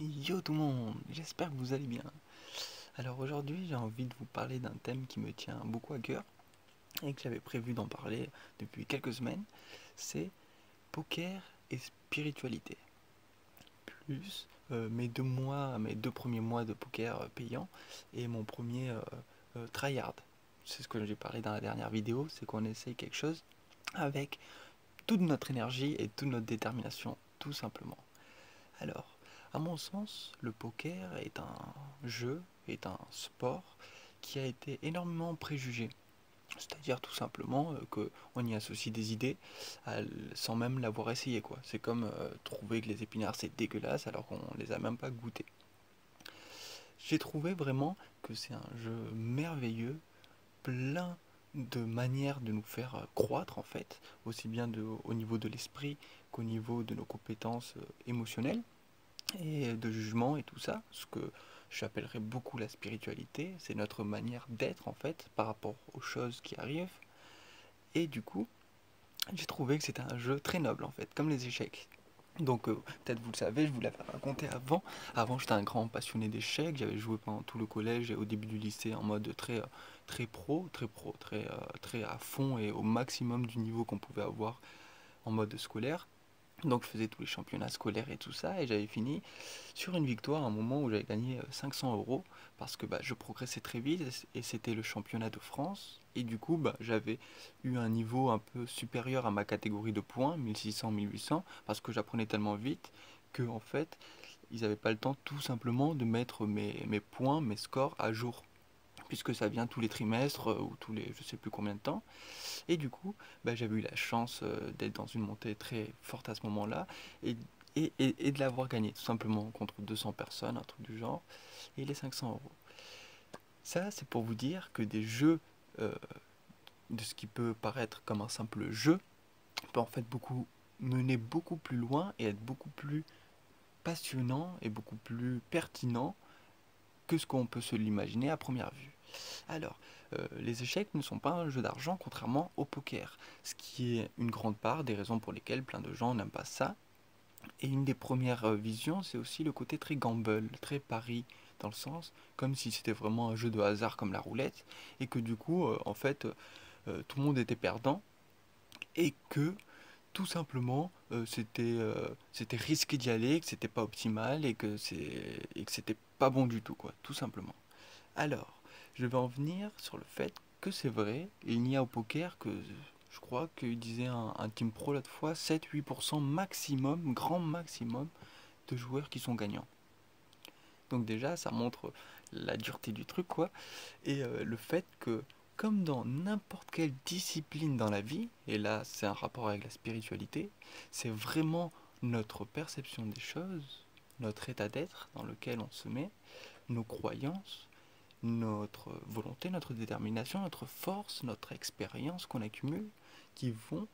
Yo tout le monde, j'espère que vous allez bien. Alors aujourd'hui j'ai envie de vous parler d'un thème qui me tient beaucoup à cœur et que j'avais prévu d'en parler depuis quelques semaines. C'est poker et spiritualité. Plus mes deux premiers mois de poker payant et mon premier tryhard. C'est ce que j'ai parlé dans la dernière vidéo, c'est qu'on essaye quelque chose avec toute notre énergie et toute notre détermination, tout simplement. Alors, à mon sens, le poker est un jeu, est un sport qui a été énormément préjugé. C'est-à-dire tout simplement qu'on y associe des idées sans même l'avoir essayé, quoi. C'est comme trouver que les épinards c'est dégueulasse alors qu'on les a même pas goûtés. J'ai trouvé vraiment que c'est un jeu merveilleux, plein de manières de nous faire croître en fait, aussi bien au niveau de l'esprit qu'au niveau de nos compétences émotionnelles et de jugement et tout ça, ce que j'appellerais beaucoup la spiritualité, c'est notre manière d'être en fait par rapport aux choses qui arrivent. Et du coup, j'ai trouvé que c'était un jeu très noble en fait, comme les échecs. Donc peut-être vous le savez, je vous l'avais raconté avant. Avant j'étais un grand passionné d'échecs, j'avais joué pendant tout le collège et au début du lycée en mode très à fond et au maximum du niveau qu'on pouvait avoir en mode scolaire. Donc je faisais tous les championnats scolaires et tout ça, et j'avais fini sur une victoire à un moment où j'avais gagné 500 € parce que je progressais très vite et c'était le championnat de France. Et du coup, j'avais eu un niveau un peu supérieur à ma catégorie de points, 1600, 1800, parce que j'apprenais tellement vite que en fait, ils n'avaient pas le temps tout simplement de mettre mes points, mes scores à jour, puisque ça vient tous les trimestres ou tous les je sais plus combien de temps. Et du coup, j'avais eu la chance d'être dans une montée très forte à ce moment-là et de l'avoir gagné tout simplement contre 200 personnes, un truc du genre, et les 500 €. Ça, c'est pour vous dire que des jeux, euh, de ce qui peut paraître comme un simple jeu, peut en fait mener beaucoup plus loin et être beaucoup plus passionnant et beaucoup plus pertinent que ce qu'on peut se l'imaginer à première vue. Alors, les échecs ne sont pas un jeu d'argent contrairement au poker, ce qui est une grande part des raisons pour lesquelles plein de gens n'aiment pas ça. Et une des premières visions, c'est aussi le côté très gamble, très pari, dans le sens comme si c'était vraiment un jeu de hasard comme la roulette, et que du coup, en fait, tout le monde était perdant, et que tout simplement, c'était risqué d'y aller, que c'était pas optimal, et que c'était pas bon du tout, quoi, tout simplement. Alors, je vais en venir sur le fait que c'est vrai, il n'y a au poker que, je crois qu'il disait un team pro l'autre fois, 7-8% maximum, grand maximum, de joueurs qui sont gagnants. Donc déjà, ça montre la dureté du truc, quoi. Et le fait que, comme dans n'importe quelle discipline dans la vie, et là c'est un rapport avec la spiritualité, c'est vraiment notre perception des choses, notre état d'être dans lequel on se met, nos croyances, notre volonté, notre détermination, notre force, notre expérience qu'on accumule, qui vont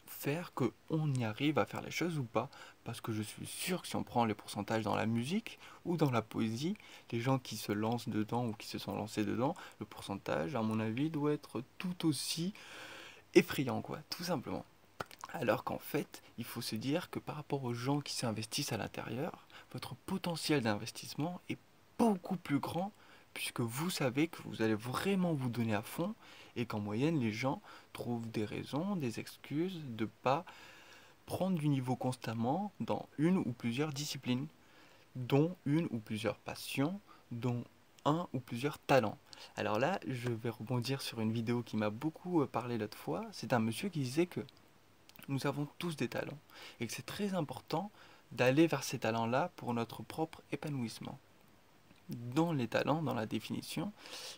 faire qu'on y arrive à faire les choses ou pas. Parce que je suis sûr que si on prend les pourcentages dans la musique ou dans la poésie, les gens qui se lancent dedans ou qui se sont lancés dedans, le pourcentage, à mon avis, doit être tout aussi effrayant, quoi, tout simplement. Alors qu'en fait, il faut se dire que par rapport aux gens qui s'investissent à l'intérieur, votre potentiel d'investissement est beaucoup plus grand puisque vous savez que vous allez vraiment vous donner à fond et qu'en moyenne les gens trouvent des raisons, des excuses de ne pas prendre du niveau constamment dans une ou plusieurs disciplines, dont une ou plusieurs passions, dont un ou plusieurs talents. Alors là, je vais rebondir sur une vidéo qui m'a beaucoup parlé l'autre fois. C'est un monsieur qui disait que nous avons tous des talents et que c'est très important d'aller vers ces talents-là pour notre propre épanouissement. Dans les talents, dans la définition,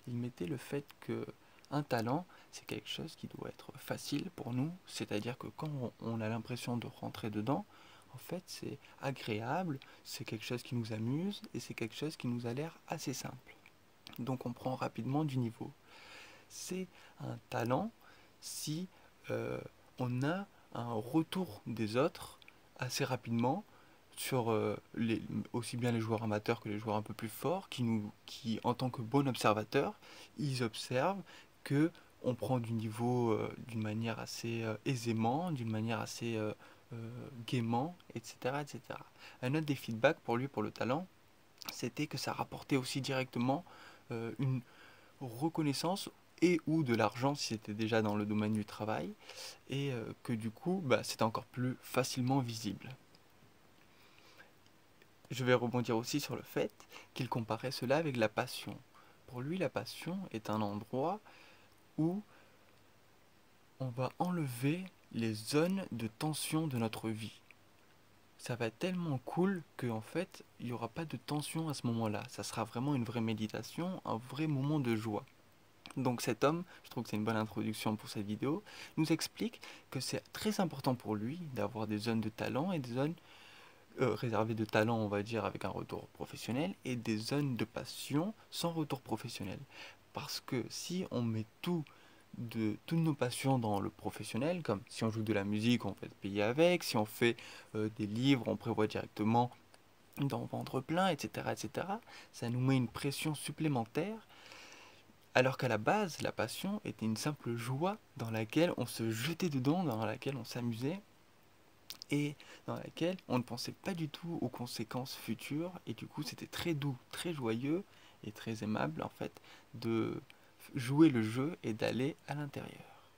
il mettait le fait que un talent, c'est quelque chose qui doit être facile pour nous, c'est-à-dire que quand on a l'impression de rentrer dedans, en fait, c'est agréable, c'est quelque chose qui nous amuse et c'est quelque chose qui nous a l'air assez simple. Donc on prend rapidement du niveau. C'est un talent si euh, on a un retour des autres assez rapidement sur aussi bien les joueurs amateurs que les joueurs un peu plus forts qui en tant que bon observateur, ils observent que on prend du niveau d'une manière assez aisément, d'une manière assez gaiement, etc., etc. Un autre des feedbacks pour lui, pour le talent, c'était que ça rapportait aussi directement une reconnaissance et ou de l'argent si c'était déjà dans le domaine du travail, et que du coup, bah, c'était encore plus facilement visible. Je vais rebondir aussi sur le fait qu'il comparait cela avec la passion. Pour lui, la passion est un endroit où on va enlever les zones de tension de notre vie. Ça va être tellement cool qu'en fait, il n'y aura pas de tension à ce moment-là. Ça sera vraiment une vraie méditation, un vrai moment de joie. Donc cet homme, je trouve que c'est une bonne introduction pour cette vidéo, nous explique que c'est très important pour lui d'avoir des zones de talent et des zones réservées de talent, on va dire, avec un retour professionnel, et des zones de passion sans retour professionnel. Parce que si on met toutes nos passions dans le professionnel, comme si on joue de la musique, on va être payé avec, si on fait des livres, on prévoit directement d'en vendre plein, etc., etc., ça nous met une pression supplémentaire, alors qu'à la base, la passion était une simple joie dans laquelle on se jetait dedans, dans laquelle on s'amusait, et dans laquelle on ne pensait pas du tout aux conséquences futures, et du coup c'était très doux, très joyeux, et très aimable en fait, de jouer le jeu et d'aller à l'intérieur.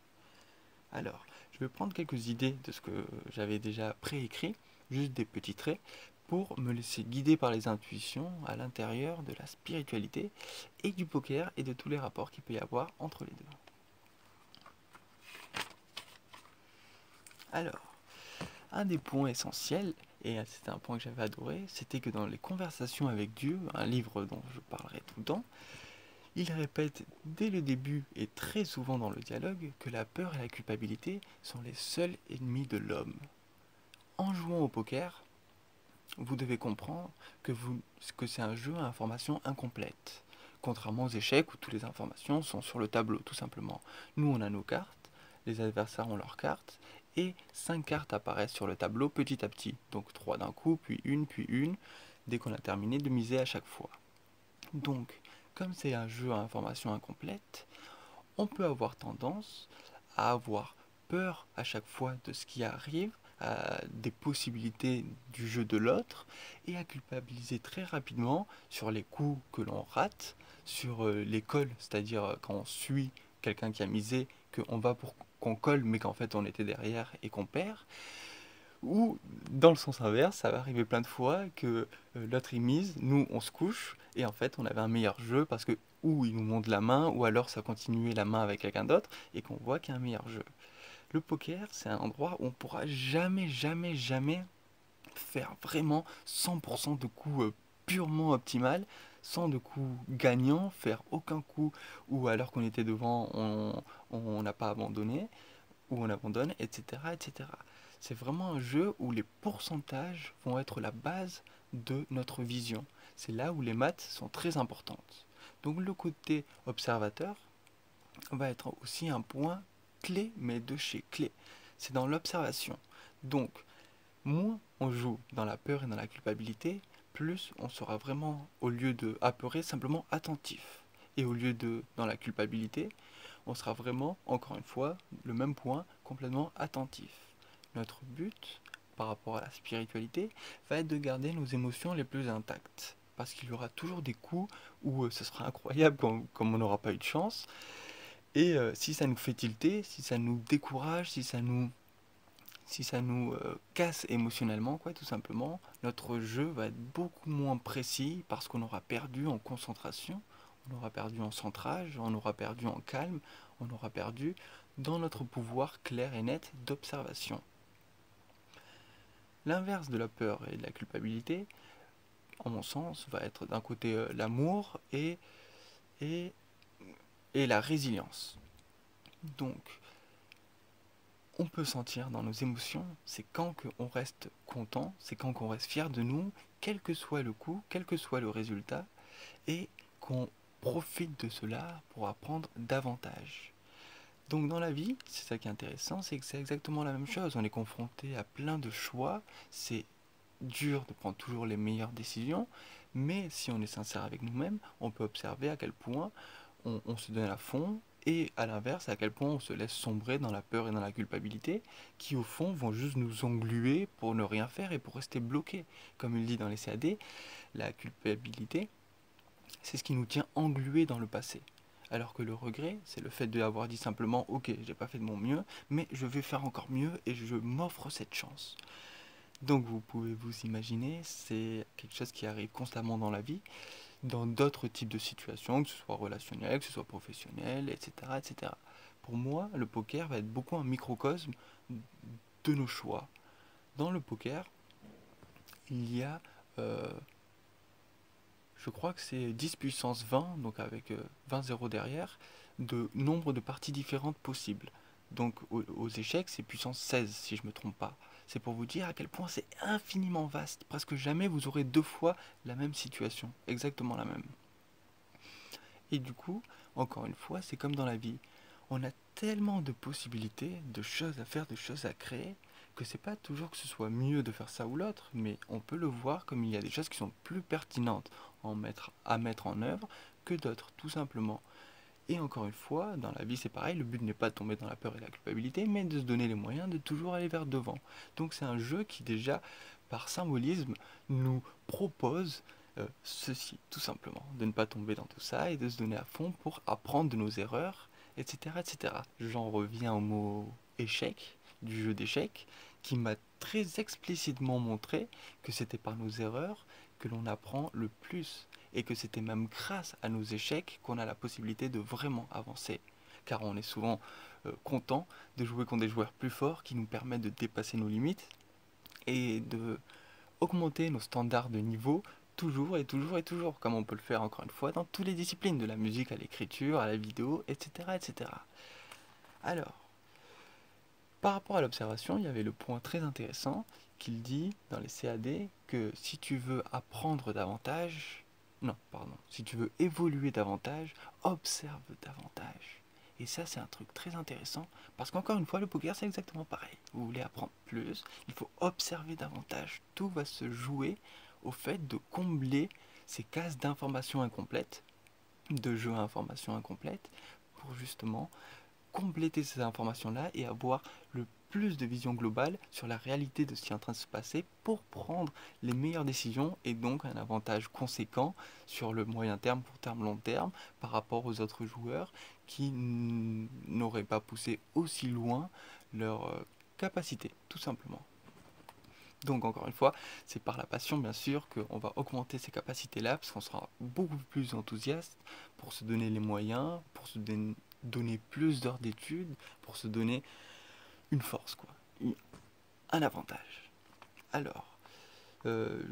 Alors, je vais prendre quelques idées de ce que j'avais déjà préécrit, juste des petits traits, pour me laisser guider par les intuitions à l'intérieur de la spiritualité et du poker et de tous les rapports qu'il peut y avoir entre les deux. Alors, un des points essentiels, et c'était un point que j'avais adoré, c'était que dans les conversations avec Dieu, un livre dont je parlerai tout le temps, il répète dès le début et très souvent dans le dialogue que la peur et la culpabilité sont les seuls ennemis de l'homme. En jouant au poker, vous devez comprendre que c'est un jeu à information incomplète. Contrairement aux échecs où toutes les informations sont sur le tableau, tout simplement. Nous, on a nos cartes, les adversaires ont leurs cartes, et 5 cartes apparaissent sur le tableau petit à petit. Donc 3 d'un coup, puis une, dès qu'on a terminé de miser à chaque fois. Donc, comme c'est un jeu à information incomplète, on peut avoir tendance à avoir peur à chaque fois de ce qui arrive, des possibilités du jeu de l'autre, et à culpabiliser très rapidement sur les coups que l'on rate, sur les cols, c'est-à-dire quand on suit quelqu'un qui a misé, qu'on va pour qu'on colle, mais qu'en fait on était derrière et qu'on perd. Ou dans le sens inverse, ça va arriver plein de fois que l'autre il mise, nous on se couche, et en fait on avait un meilleur jeu parce que ou il nous monte la main, ou alors ça continuait la main avec quelqu'un d'autre, et qu'on voit qu'il y a un meilleur jeu. Le poker, c'est un endroit où on pourra jamais, jamais, jamais faire vraiment 100% de coups purement optimal, sans de coups gagnants, faire aucun coup où alors qu'on était devant, on n'a pas abandonné, ou on abandonne, etc., etc. C'est vraiment un jeu où les pourcentages vont être la base de notre vision. C'est là où les maths sont très importantes. Donc le côté observateur va être aussi un point clé, mais de chez clé. C'est dans l'observation. Donc, moins on joue dans la peur et dans la culpabilité, plus on sera vraiment, au lieu de apeurer, simplement attentif. Et au lieu de dans la culpabilité, on sera vraiment, encore une fois, le même point, complètement attentif. Notre but, par rapport à la spiritualité, va être de garder nos émotions les plus intactes. Parce qu'il y aura toujours des coups où ce sera incroyable comme on n'aura pas eu de chance. Et si ça nous fait tilter, si ça nous décourage, si ça nous casse émotionnellement, quoi, tout simplement, notre jeu va être beaucoup moins précis parce qu'on aura perdu en concentration, on aura perdu en centrage, on aura perdu en calme, on aura perdu dans notre pouvoir clair et net d'observation. L'inverse de la peur et de la culpabilité, en mon sens, va être d'un côté l'amour et, et la résilience. Donc, on peut sentir dans nos émotions, c'est quand on reste content, c'est quand on reste fier de nous, quel que soit le coup, quel que soit le résultat, et qu'on profite de cela pour apprendre davantage. Donc dans la vie, c'est ça qui est intéressant, c'est que c'est exactement la même chose. On est confronté à plein de choix, c'est dur de prendre toujours les meilleures décisions, mais si on est sincère avec nous-mêmes, on peut observer à quel point on se donne à fond, Et à l'inverse, à quel point on se laisse sombrer dans la peur et dans la culpabilité, qui au fond vont juste nous engluer pour ne rien faire et pour rester bloqués. Comme il dit dans les CAD, la culpabilité, c'est ce qui nous tient englués dans le passé. Alors que le regret, c'est le fait d'avoir dit simplement ok, j'ai pas fait de mon mieux, mais je vais faire encore mieux et je m'offre cette chance. Donc vous pouvez vous imaginer, c'est quelque chose qui arrive constamment dans la vie, dans d'autres types de situations, que ce soit relationnel, que ce soit professionnel, etc., etc. Pour moi, le poker va être beaucoup un microcosme de nos choix. Dans le poker, il y a, euh, je crois que c'est 10 puissance 20, donc avec 20 zéros derrière, de nombre de parties différentes possibles. Donc aux échecs, c'est puissance 16 si je ne me trompe pas. C'est pour vous dire à quel point c'est infiniment vaste. Presque jamais vous aurez deux fois la même situation, exactement la même. Et du coup, encore une fois, c'est comme dans la vie. On a tellement de possibilités, de choses à faire, de choses à créer, que c'est pas toujours que ce soit mieux de faire ça ou l'autre, mais on peut le voir comme il y a des choses qui sont plus pertinentes à mettre en œuvre que d'autres, tout simplement. Et encore une fois, dans la vie c'est pareil, le but n'est pas de tomber dans la peur et la culpabilité, mais de se donner les moyens de toujours aller vers devant. Donc c'est un jeu qui déjà, par symbolisme, nous propose ceci, tout simplement, de ne pas tomber dans tout ça et de se donner à fond pour apprendre de nos erreurs, etc. etc. J'en reviens au mot échec, du jeu d'échecs, qui m'a très explicitement montré que c'était par nos erreurs que l'on apprend le plus et que c'était même grâce à nos échecs qu'on a la possibilité de vraiment avancer. Car on est souvent content de jouer contre des joueurs plus forts qui nous permettent de dépasser nos limites et de augmenter nos standards de niveau toujours et toujours et toujours, comme on peut le faire encore une fois dans toutes les disciplines, de la musique à l'écriture, à la vidéo, etc. etc. Alors, par rapport à l'observation, il y avait le point très intéressant qu'il dit dans les CAD que si tu veux apprendre davantage, non, pardon, si tu veux évoluer davantage, observe davantage. Et ça, c'est un truc très intéressant parce qu'encore une fois, le poker, c'est exactement pareil. Vous voulez apprendre plus, il faut observer davantage. Tout va se jouer au fait de combler ces cases d'informations incomplètes, de jeux à informations incomplètes, pour justement compléter ces informations-là et avoir le plus de vision globale sur la réalité de ce qui est en train de se passer pour prendre les meilleures décisions et donc un avantage conséquent sur le moyen terme, court terme, long terme par rapport aux autres joueurs qui n'auraient pas poussé aussi loin leur capacité, tout simplement. Donc encore une fois, c'est par la passion bien sûr qu'on va augmenter ces capacités-là, parce qu'on sera beaucoup plus enthousiaste pour se donner les moyens, pour se donner plus d'heures d'études, pour se donner une force, quoi, un avantage. Alors, euh,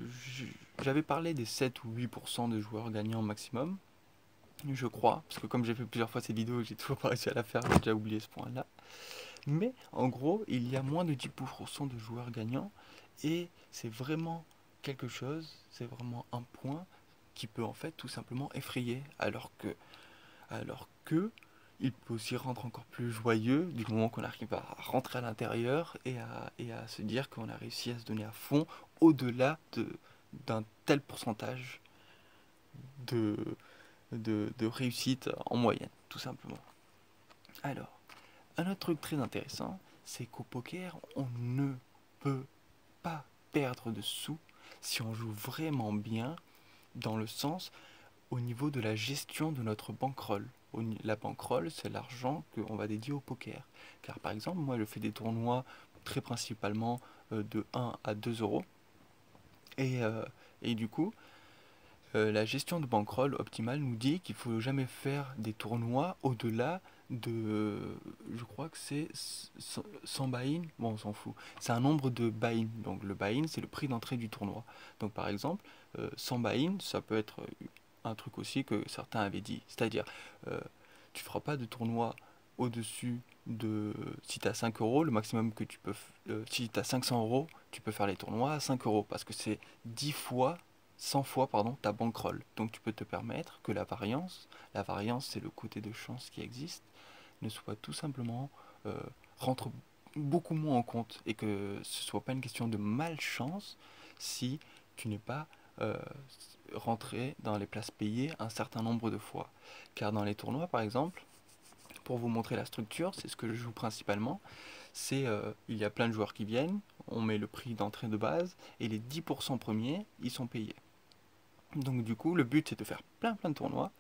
j'avais parlé des 7 ou 8% de joueurs gagnants maximum, je crois, parce que comme j'ai fait plusieurs fois cette vidéo, j'ai toujours pas réussi à la faire, j'ai déjà oublié ce point-là. Mais en gros, il y a moins de 10% de joueurs gagnants et c'est vraiment quelque chose, c'est vraiment un point qui peut en fait tout simplement effrayer alors que il peut aussi rendre encore plus joyeux du moment qu'on arrive à rentrer à l'intérieur et à se dire qu'on a réussi à se donner à fond au-delà d'un tel pourcentage de, de réussite en moyenne, tout simplement. Alors, un autre truc très intéressant, c'est qu'au poker, on ne peut pas perdre de sous si on joue vraiment bien, dans le sens au niveau de la gestion de notre bankroll. La bankroll, c'est l'argent qu'on va dédier au poker. Car par exemple, moi je fais des tournois très principalement de 1 à 2 euros. Et, euh, et du coup, la gestion de bankroll optimale nous dit qu'il faut jamais faire des tournois au-delà de, je crois que c'est 100 buy-in, bon on s'en fout, c'est un nombre de buy-in, donc le buy-in c'est le prix d'entrée du tournoi. Donc par exemple, 100 buy-in, ça peut être un truc aussi que certains avaient dit, c'est-à-dire tu feras pas de tournoi au-dessus de, si tu as 5 euros, le maximum que tu peux, si tu as 500 euros, tu peux faire les tournois à 5 euros, parce que c'est 10 fois 100 fois pardon, ta bankroll. Donc tu peux te permettre que la variance c'est le côté de chance qui existe, ne soit tout simplement rentre beaucoup moins en compte et que ce soit pas une question de malchance si tu n'es pas euh, rentré dans les places payées un certain nombre de fois. Car dans les tournois par exemple, pour vous montrer la structure, c'est ce que je joue principalement. C'est il y a plein de joueurs qui viennent, on met le prix d'entrée de base et les 10% premiers, ils sont payés. Donc du coup, le but c'est de faire plein de tournois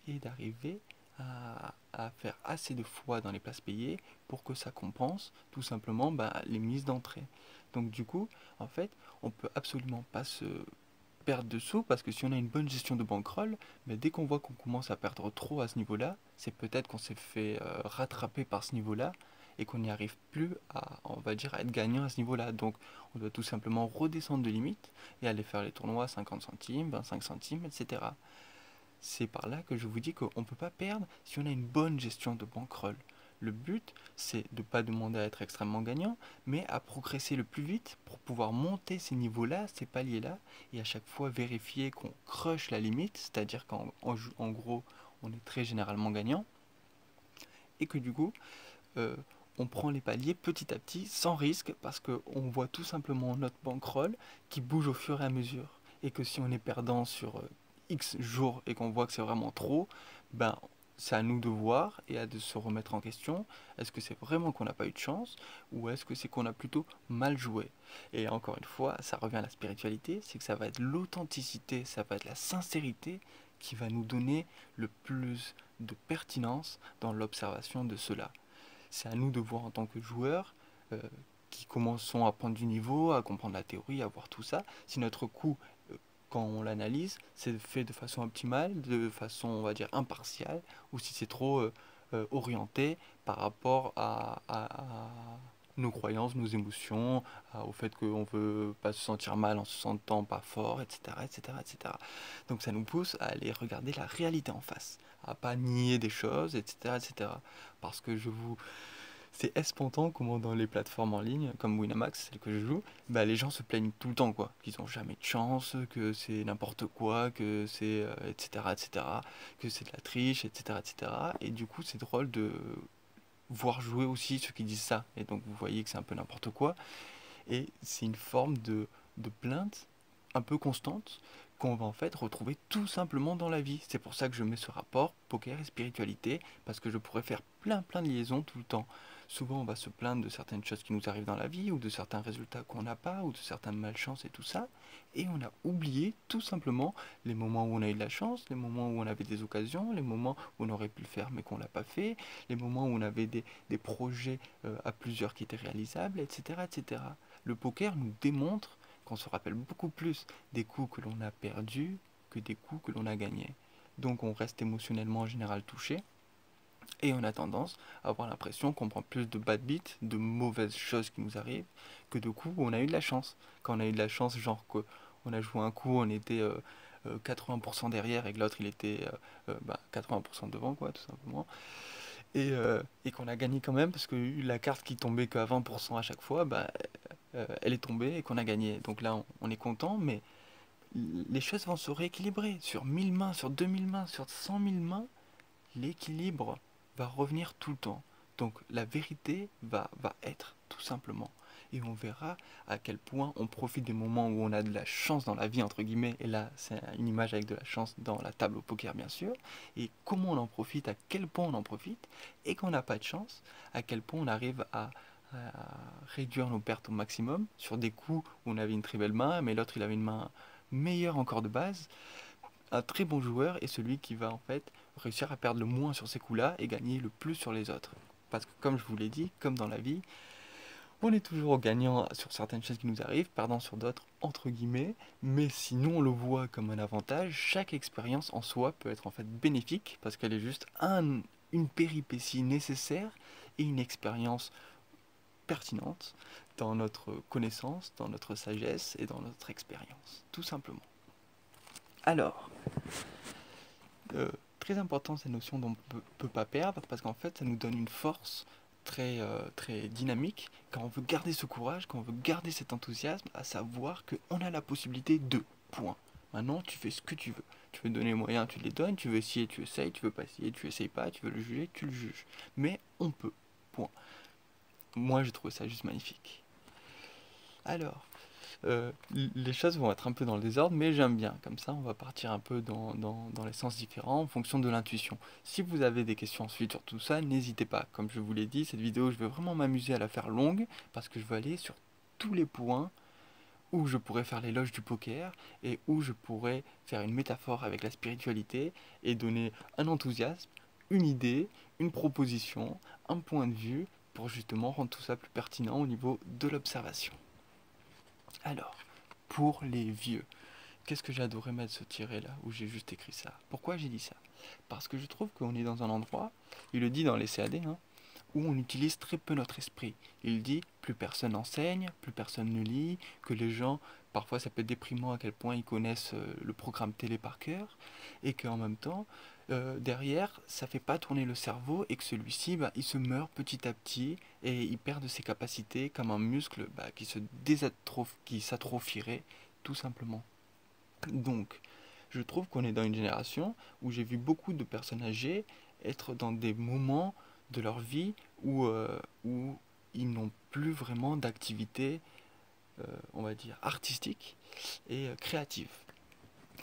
et d'arriver à faire assez de fois dans les places payées pour que ça compense tout simplement les mises d'entrée. Donc du coup, en fait, on peut absolument pas se perdre de sous parce que si on a une bonne gestion de bankroll, mais dès qu'on voit qu'on commence à perdre trop à ce niveau-là, c'est peut-être qu'on s'est fait rattraper par ce niveau-là et qu'on n'y arrive plus à, on va dire, à être gagnant à ce niveau-là. Donc on doit tout simplement redescendre de limite et aller faire les tournois à 50 centimes, 25 centimes, etc. C'est par là que je vous dis qu'on ne peut pas perdre si on a une bonne gestion de bankroll. Le but, c'est de ne pas demander à être extrêmement gagnant, mais à progresser le plus vite pour pouvoir monter ces niveaux-là, ces paliers-là, et à chaque fois vérifier qu'on crush la limite, c'est-à-dire qu'en gros, on est très généralement gagnant, et que du coup, euh, on prend les paliers petit à petit, sans risque, parce qu'on voit tout simplement notre bankroll qui bouge au fur et à mesure. Et que si on est perdant sur X jours et qu'on voit que c'est vraiment trop, ben c'est à nous de voir et de se remettre en question. Est-ce que c'est vraiment qu'on n'a pas eu de chance ou est-ce que c'est qu'on a plutôt mal joué? Et encore une fois, ça revient à la spiritualité, c'est que ça va être l'authenticité, ça va être la sincérité qui va nous donner le plus de pertinence dans l'observation de cela. C'est à nous de voir en tant que joueurs euh, qui commençons à prendre du niveau, à comprendre la théorie, à voir tout ça. Si notre coup, quand on l'analyse, c'est fait de façon optimale, de façon, on va dire, impartiale, ou si c'est trop orienté par rapport à nos croyances, nos émotions, au fait qu'on ne veut pas se sentir mal en se sentant pas fort, etc., etc., etc. Donc ça nous pousse à aller regarder la réalité en face, à pas nier des choses, etc., etc. Parce que c'est espantant comment dans les plateformes en ligne, comme Winamax, celle que je joue, les gens se plaignent tout le temps, quoi. Qu'ils ont jamais de chance, que c'est n'importe quoi, que c'est etc., etc., que c'est de la triche, etc., etc. Et du coup, c'est drôle de voir jouer aussi ceux qui disent ça. Et donc, vous voyez que c'est un peu n'importe quoi. Et c'est une forme de plainte un peu constante qu'on va en fait retrouver tout simplement dans la vie. C'est pour ça que je mets ce rapport poker et spiritualité, parce que je pourrais faire plein de liaisons tout le temps. Souvent on va se plaindre de certaines choses qui nous arrivent dans la vie, ou de certains résultats qu'on n'a pas, ou de certaines malchances et tout ça, et on a oublié tout simplement les moments où on a eu de la chance, les moments où on avait des occasions, les moments où on aurait pu le faire mais qu'on l'a pas fait, les moments où on avait des projets à plusieurs qui étaient réalisables, etc., etc. Le poker nous démontre qu'on se rappelle beaucoup plus des coups que l'on a perdus que des coups que l'on a gagnés. Donc on reste émotionnellement en général touché et on a tendance à avoir l'impression qu'on prend plus de bad beats, de mauvaises choses qui nous arrivent, que de coups où on a eu de la chance. Quand on a eu de la chance, genre qu'on a joué un coup, on était 80% derrière et que l'autre il était 80% devant, quoi, tout simplement. Et qu'on a gagné quand même parce que la carte qui tombait qu'à 20% à chaque fois, elle est tombée et qu'on a gagné. Donc là, on est content, mais les choses vont se rééquilibrer. Sur 1000 mains, sur 2000 mains, sur 100 000 mains, l'équilibre va revenir tout le temps. Donc la vérité va être tout simplement. Et on verra à quel point on profite des moments où on a de la chance dans la vie, entre guillemets. Et là, c'est une image avec de la chance dans la table au poker, bien sûr. Et comment on en profite, à quel point on en profite. Et quand on n'a pas de chance, à quel point on arrive à réduire nos pertes au maximum sur des coups où on avait une très belle main, mais l'autre il avait une main meilleure encore de base. Un très bon joueur est celui qui va en fait réussir à perdre le moins sur ces coups-là et gagner le plus sur les autres. Parce que comme je vous l'ai dit, comme dans la vie, on est toujours gagnant sur certaines choses qui nous arrivent, perdant sur d'autres, entre guillemets, mais si nous on le voit comme un avantage, chaque expérience en soi peut être en fait bénéfique parce qu'elle est juste une péripétie nécessaire et une expérience pertinente dans notre connaissance, dans notre sagesse et dans notre expérience, tout simplement. Alors, très important cette notion dont on ne peut pas perdre parce qu'en fait ça nous donne une force très dynamique quand on veut garder ce courage, quand on veut garder cet enthousiasme, à savoir qu'on a la possibilité de, point. Maintenant tu fais ce que tu veux. Tu veux donner les moyens, tu les donnes, tu veux essayer, tu essayes, tu veux pas essayer, tu essayes pas, tu veux le juger, tu le juges. Mais on peut, point. Moi j'ai trouvé ça juste magnifique. Alors, Les choses vont être un peu dans le désordre, mais j'aime bien. Comme ça, on va partir un peu dans les sens différents en fonction de l'intuition. Si vous avez des questions ensuite sur tout ça, n'hésitez pas. Comme je vous l'ai dit, cette vidéo, je vais vraiment m'amuser à la faire longue parce que je veux aller sur tous les points où je pourrais faire l'éloge du poker et où je pourrais faire une métaphore avec la spiritualité et donner un enthousiasme, une idée, une proposition, un point de vue pour justement rendre tout ça plus pertinent au niveau de l'observation. Alors, pour les vieux, qu'est-ce que j'adorais mettre ce tiret là où j'ai juste écrit ça? Pourquoi j'ai dit ça? Parce que je trouve qu'on est dans un endroit, il le dit dans les CAD, hein, où on utilise très peu notre esprit. Il dit plus personne n'enseigne, plus personne ne lit, que les gens, parfois ça peut être déprimant à quel point ils connaissent le programme télé par cœur, et qu'en même temps, derrière, ça fait pas tourner le cerveau et que celui-ci, bah, il se meurt petit à petit et il perd de ses capacités comme un muscle bah, qui s'atrophierait tout simplement. Donc, je trouve qu'on est dans une génération où j'ai vu beaucoup de personnes âgées être dans des moments de leur vie où ils n'ont plus vraiment d'activité, on va dire, artistique et créative.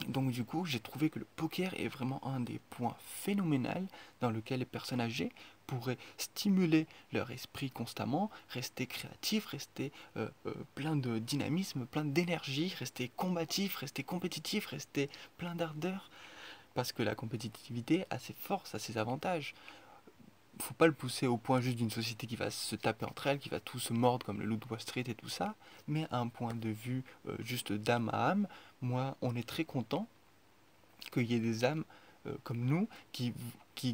Donc du coup, j'ai trouvé que le poker est vraiment un des points phénoménaux dans lequel les personnes âgées pourraient stimuler leur esprit constamment, rester créatifs, rester plein de dynamisme, plein d'énergie, rester combatif, rester compétitif, rester plein d'ardeur. Parce que la compétitivité a ses forces, a ses avantages. Faut pas le pousser au point juste d'une société qui va se taper entre elles, qui va tout se mordre comme le loup de Wall Street et tout ça, mais à un point de vue juste d'âme à âme, moi, on est très content qu'il y ait des âmes comme nous qui,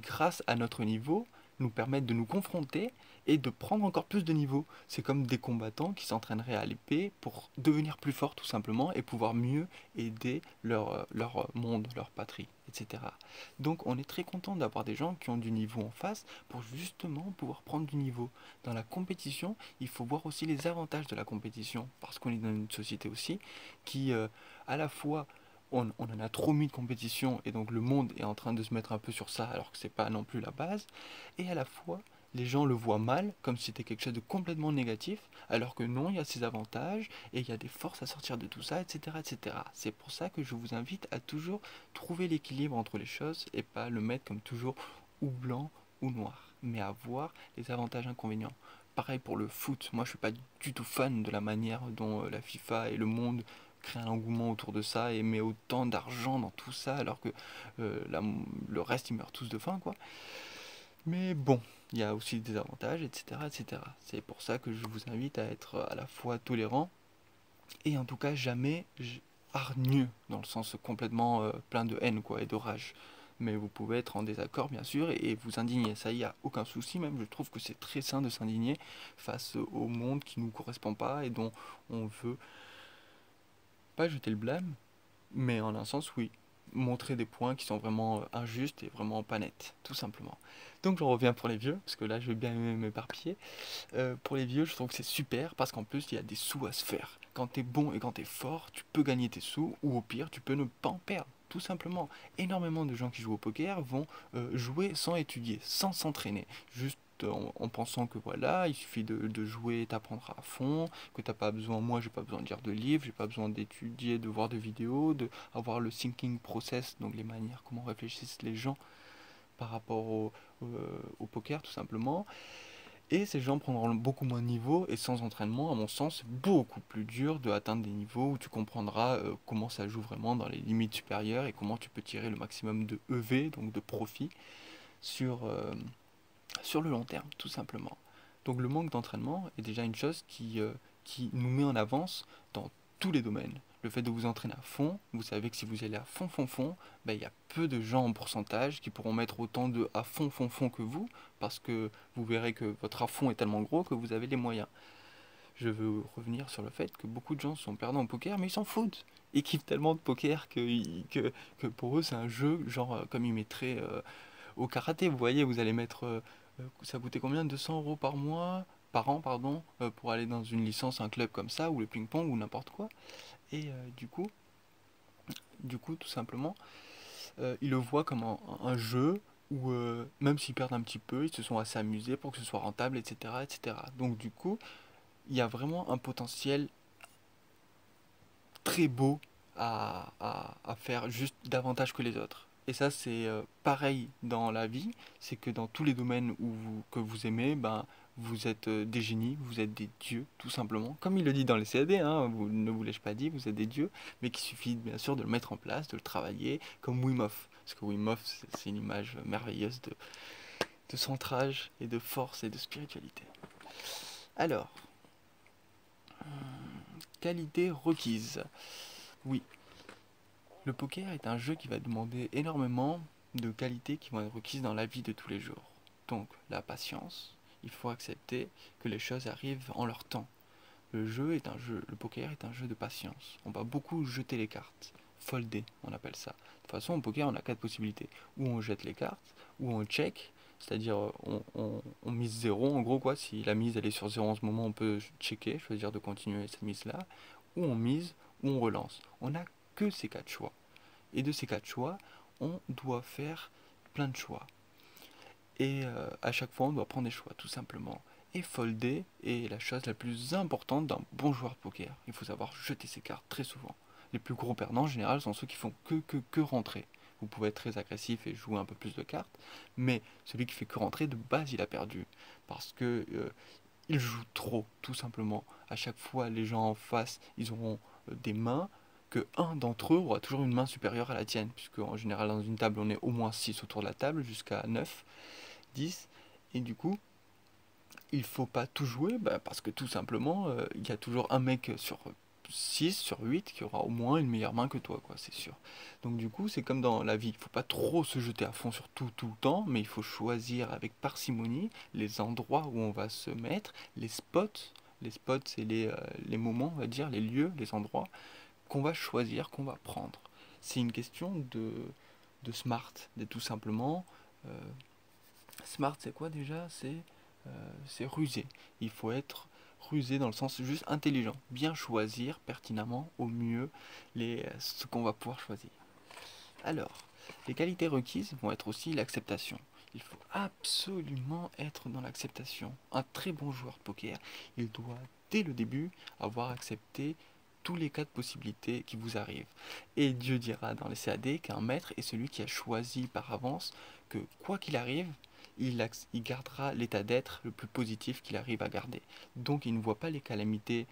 grâce à notre niveau, nous permettent de nous confronter et de prendre encore plus de niveau. C'est comme des combattants qui s'entraîneraient à l'épée pour devenir plus forts tout simplement et pouvoir mieux aider leur monde, leur patrie, etc. Donc on est très content d'avoir des gens qui ont du niveau en face pour justement pouvoir prendre du niveau. Dans la compétition, il faut voir aussi les avantages de la compétition parce qu'on est dans une société aussi qui à la fois on en a trop mis de compétition et donc le monde est en train de se mettre un peu sur ça alors que c'est pas non plus la base. Et à la fois, les gens le voient mal comme si c'était quelque chose de complètement négatif alors que non, il y a ses avantages et il y a des forces à sortir de tout ça, etc. etc. C'est pour ça que je vous invite à toujours trouver l'équilibre entre les choses et pas le mettre comme toujours ou blanc ou noir, mais à voir les avantages et inconvénients. Pareil pour le foot, moi je suis pas du tout fan de la manière dont la FIFA et le monde créent un engouement autour de ça et met autant d'argent dans tout ça alors que le reste ils meurent tous de faim quoi. Mais bon, il y a aussi des avantages, etc. etc. C'est pour ça que je vous invite à être à la fois tolérant et en tout cas jamais hargneux dans le sens complètement plein de haine quoi et de rage. Mais vous pouvez être en désaccord bien sûr et vous indigner, ça y a aucun souci, même je trouve que c'est très sain de s'indigner face au monde qui nous correspond pas et dont on veut pas jeter le blâme, mais en un sens oui, montrer des points qui sont vraiment injustes et vraiment pas nets, tout simplement. Donc j'en reviens pour les vieux, parce que là je vais bien m'éparpiller. Pour les vieux, je trouve que c'est super parce qu'en plus il y a des sous à se faire. Quand t'es bon et quand t'es fort, tu peux gagner tes sous ou au pire, tu peux ne pas en perdre. Tout simplement, énormément de gens qui jouent au poker vont jouer sans étudier, sans s'entraîner, juste en pensant que voilà, il suffit de jouer, t'apprendre à fond, que t'as pas besoin, moi j'ai pas besoin de lire de livres, j'ai pas besoin d'étudier, de voir de vidéos, de avoir le thinking process, donc les manières, comment réfléchissent les gens par rapport au poker tout simplement. Et ces gens prendront beaucoup moins de niveaux et sans entraînement, à mon sens, c'est beaucoup plus dur de atteindre des niveaux où tu comprendras comment ça joue vraiment dans les limites supérieures et comment tu peux tirer le maximum de EV, donc de profit, sur, sur le long terme, tout simplement. Donc le manque d'entraînement est déjà une chose qui nous met en avance dans tous les domaines. Le fait de vous entraîner à fond, vous savez que si vous allez à fond, fond, fond, ben, il y a peu de gens en pourcentage qui pourront mettre autant de à fond, fond, fond que vous, parce que vous verrez que votre à fond est tellement gros que vous avez les moyens. Je veux revenir sur le fait que beaucoup de gens sont perdants au poker, mais ils s'en foutent. Ils kiffent tellement de poker que pour eux c'est un jeu, genre comme ils mettraient au karaté, vous voyez, vous allez mettre, ça coûtait combien? 200 euros par mois, par an, pardon, pour aller dans une licence, un club comme ça, ou le ping-pong, ou n'importe quoi. Et du coup, tout simplement, ils le voient comme un jeu où, même s'ils perdent un petit peu, ils se sont assez amusés pour que ce soit rentable, etc., etc. Donc, du coup, il y a vraiment un potentiel très beau à faire juste davantage que les autres. Et ça, c'est pareil dans la vie, c'est que dans tous les domaines que vous aimez, ben, vous êtes des génies, vous êtes des dieux, tout simplement. Comme il le dit dans les CAD, hein, ne vous l'ai-je pas dit, vous êtes des dieux, mais qu'il suffit bien sûr de le mettre en place, de le travailler, comme Wim Hof. Parce que Wim Hof, c'est une image merveilleuse de centrage et de force et de spiritualité. Alors, qualité requise. Oui, le poker est un jeu qui va demander énormément de qualités qui vont être requises dans la vie de tous les jours. Donc, la patience, il faut accepter que les choses arrivent en leur temps. Le poker est un jeu de patience. On va beaucoup jeter les cartes, folder, on appelle ça. De toute façon, au poker, on a quatre possibilités. Ou on jette les cartes, ou on check, c'est-à-dire on mise zéro, en gros quoi. Si la mise elle est sur zéro en ce moment, on peut checker, choisir de continuer cette mise-là. Ou on mise, ou on relance. On n'a que ces quatre choix. Et de ces quatre choix, on doit faire plein de choix. Et à chaque fois, on doit prendre des choix, tout simplement. Et folder est la chose la plus importante d'un bon joueur de poker. Il faut savoir jeter ses cartes très souvent. Les plus gros perdants, en général, sont ceux qui font que rentrer. Vous pouvez être très agressif et jouer un peu plus de cartes, mais celui qui fait que rentrer, de base, il a perdu. Parce que il joue trop, tout simplement. À chaque fois, les gens en face, ils auront des mains que un d'entre eux aura toujours une main supérieure à la tienne, puisque en général, dans une table, on est au moins 6 autour de la table, jusqu'à 9, 10, et du coup, il faut pas tout jouer, bah, parce que tout simplement, il y a toujours un mec sur 6 sur 8 qui aura au moins une meilleure main que toi, quoi, c'est sûr. Donc du coup, c'est comme dans la vie, il faut pas trop se jeter à fond sur tout le temps, mais il faut choisir avec parcimonie les endroits où on va se mettre, les spots. Les spots, c'est les moments, on va dire, les lieux, les endroits qu'on va choisir, qu'on va prendre. C'est une question de smart, de tout simplement. euh, Smart, c'est quoi déjà? C'est rusé. Il faut être rusé dans le sens juste intelligent. Bien choisir pertinemment au mieux ce qu'on va pouvoir choisir. Alors, les qualités requises vont être aussi l'acceptation. Il faut absolument être dans l'acceptation. Un très bon joueur de poker, il doit dès le début avoir accepté tous les cas de possibilités qui vous arrivent. Et Dieu dira dans les CAD qu'un maître est celui qui a choisi par avance que quoi qu'il arrive, il gardera l'état d'être le plus positif qu'il arrive à garder. Donc il ne voit pas les calamités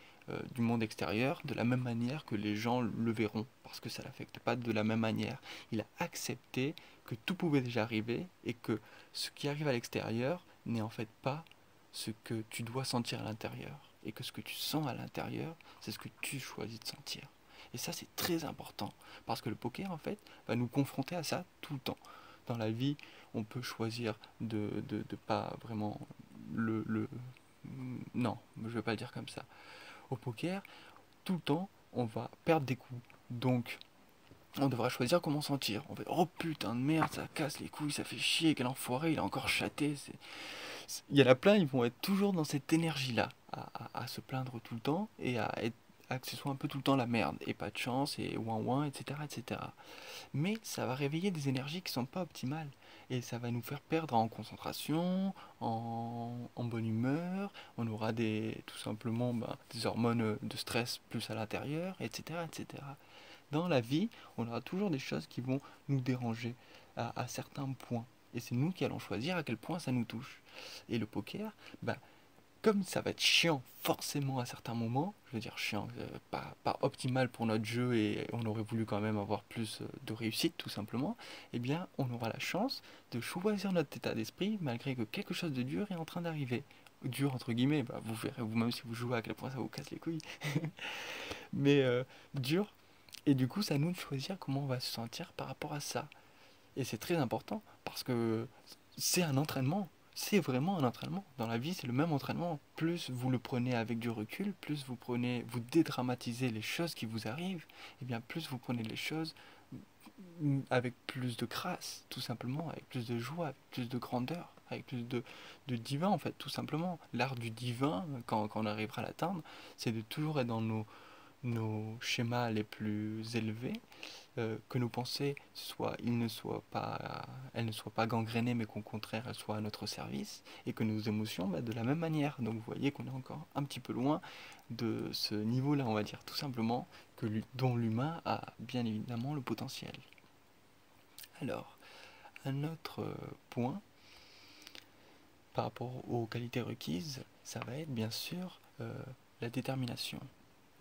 du monde extérieur de la même manière que les gens le verront, parce que ça ne l'affecte pas de la même manière. Il a accepté que tout pouvait déjà arriver et que ce qui arrive à l'extérieur n'est en fait pas ce que tu dois sentir à l'intérieur. Et que ce que tu sens à l'intérieur, c'est ce que tu choisis de sentir. Et ça, c'est très important. Parce que le poker, en fait, va nous confronter à ça tout le temps. Dans la vie, on peut choisir de pas vraiment le... Non, je ne vais pas le dire comme ça. Au poker, tout le temps, on va perdre des coups. Donc, on devra choisir comment sentir. On va dire, oh putain de merde, ça casse les couilles, ça fait chier, quel enfoiré, il a encore chaté. Il y en a plein, ils vont être toujours dans cette énergie-là, à se plaindre tout le temps et à que ce soit un peu tout le temps la merde, et pas de chance, et ouin ouin, etc., etc. Mais ça va réveiller des énergies qui sont pas optimales, et ça va nous faire perdre en concentration, en bonne humeur, on aura tout simplement des hormones de stress plus à l'intérieur, etc., etc. Dans la vie, on aura toujours des choses qui vont nous déranger à certains points. Et c'est nous qui allons choisir à quel point ça nous touche. Et le poker, comme ça va être chiant forcément à certains moments, je veux dire chiant, pas optimal pour notre jeu et on aurait voulu quand même avoir plus de réussite tout simplement, eh bien on aura la chance de choisir notre état d'esprit malgré que quelque chose de dur est en train d'arriver. Dur entre guillemets, vous verrez vous-même si vous jouez à quel point ça vous casse les couilles. Mais dur, et du coup, c'est à nous de choisir comment on va se sentir par rapport à ça. Et c'est très important parce que c'est un entraînement. C'est vraiment un entraînement. Dans la vie, c'est le même entraînement. Plus vous le prenez avec du recul, plus vous dédramatisez les choses qui vous arrivent, et bien plus vous prenez les choses avec plus de grâce, tout simplement, avec plus de joie, avec plus de grandeur, avec plus de divin, en fait, tout simplement. L'art du divin, quand on arrivera à l'atteindre, c'est de toujours être nos schémas les plus élevés, que nos pensées elles ne soient pas gangrénées, mais qu'au contraire elles soient à notre service, et que nos émotions, de la même manière. Donc vous voyez qu'on est encore un petit peu loin de ce niveau-là, on va dire, tout simplement, dont l'humain a bien évidemment le potentiel. Alors, un autre point par rapport aux qualités requises, ça va être bien sûr la détermination,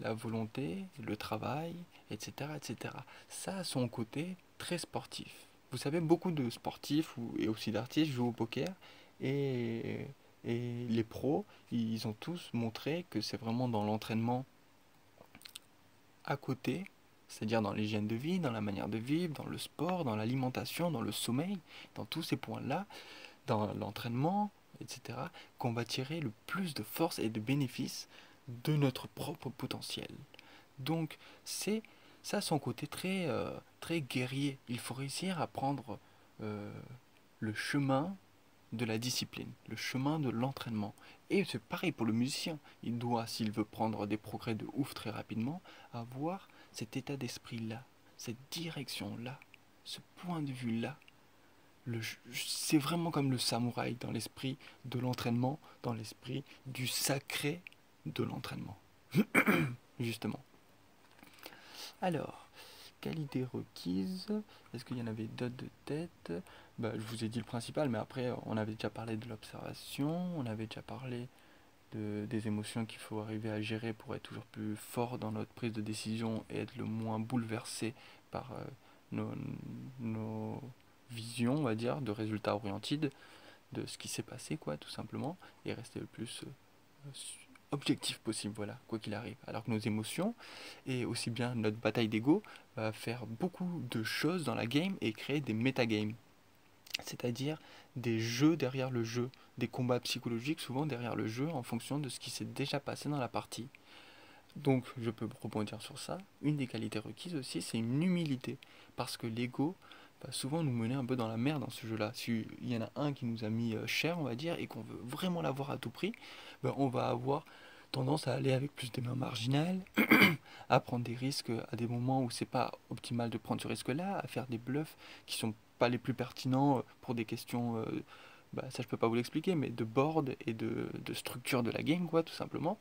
la volonté, le travail, etc., etc. Ça a son côté très sportif. Vous savez, beaucoup de sportifs et aussi d'artistes jouent au poker et, et les pros, ils ont tous montré que c'est vraiment dans l'entraînement à côté, c'est-à-dire dans l'hygiène de vie, dans la manière de vivre, dans le sport, dans l'alimentation, dans le sommeil, dans tous ces points-là, dans l'entraînement, etc., qu'on va tirer le plus de force et de bénéfices de notre propre potentiel. Donc, c'est ça son côté très guerrier. Il faut réussir à prendre euh, le chemin de la discipline, le chemin de l'entraînement. Et c'est pareil pour le musicien. Il doit, s'il veut prendre des progrès de ouf très rapidement, avoir cet état d'esprit-là, cette direction-là, ce point de vue-là. C'est vraiment comme le samouraï dans l'esprit de l'entraînement, dans l'esprit du sacré de l'entraînement. Justement. Alors, qualité requise, est-ce qu'il y en avait d'autres de tête? Je vous ai dit le principal, mais après, on avait déjà parlé de l'observation, on avait déjà parlé des émotions qu'il faut arriver à gérer pour être toujours plus fort dans notre prise de décision et être le moins bouleversé par nos, nos visions, on va dire, de résultats orientés, de ce qui s'est passé, quoi, tout simplement, et rester le plus objectif possible, voilà, quoi qu'il arrive. Alors que nos émotions, et aussi bien notre bataille d'ego, va faire beaucoup de choses dans la game et créer des metagames. C'est-à-dire des jeux derrière le jeu, des combats psychologiques souvent derrière le jeu en fonction de ce qui s'est déjà passé dans la partie. Donc je peux rebondir sur ça. Une des qualités requises aussi, c'est une humilité. Parce que l'ego va souvent nous mener un peu dans la merde dans ce jeu-là. S'il y en a un qui nous a mis cher, on va dire, et qu'on veut vraiment l'avoir à tout prix, on va avoir tendance à aller avec plus des mains marginales, à prendre des risques à des moments où c'est pas optimal de prendre ce risque-là, à faire des bluffs qui sont pas les plus pertinents pour des questions, ça je peux pas vous l'expliquer, mais de board et de structure de la game, quoi, tout simplement,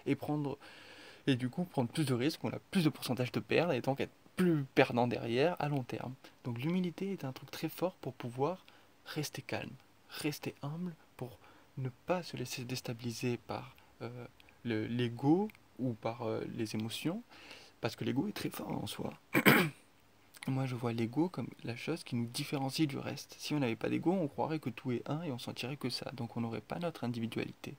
et et du coup prendre plus de risques, on a plus de pourcentage de perdre et donc être plus perdant derrière à long terme. Donc l'humilité est un truc très fort pour pouvoir rester calme, rester humble, pour ne pas se laisser déstabiliser par l'ego ou par les émotions, parce que l'ego est très fort en soi. Moi, je vois l'ego comme la chose qui nous différencie du reste. Si on n'avait pas d'ego, on croirait que tout est un et on sentirait que ça. Donc on n'aurait pas notre individualité.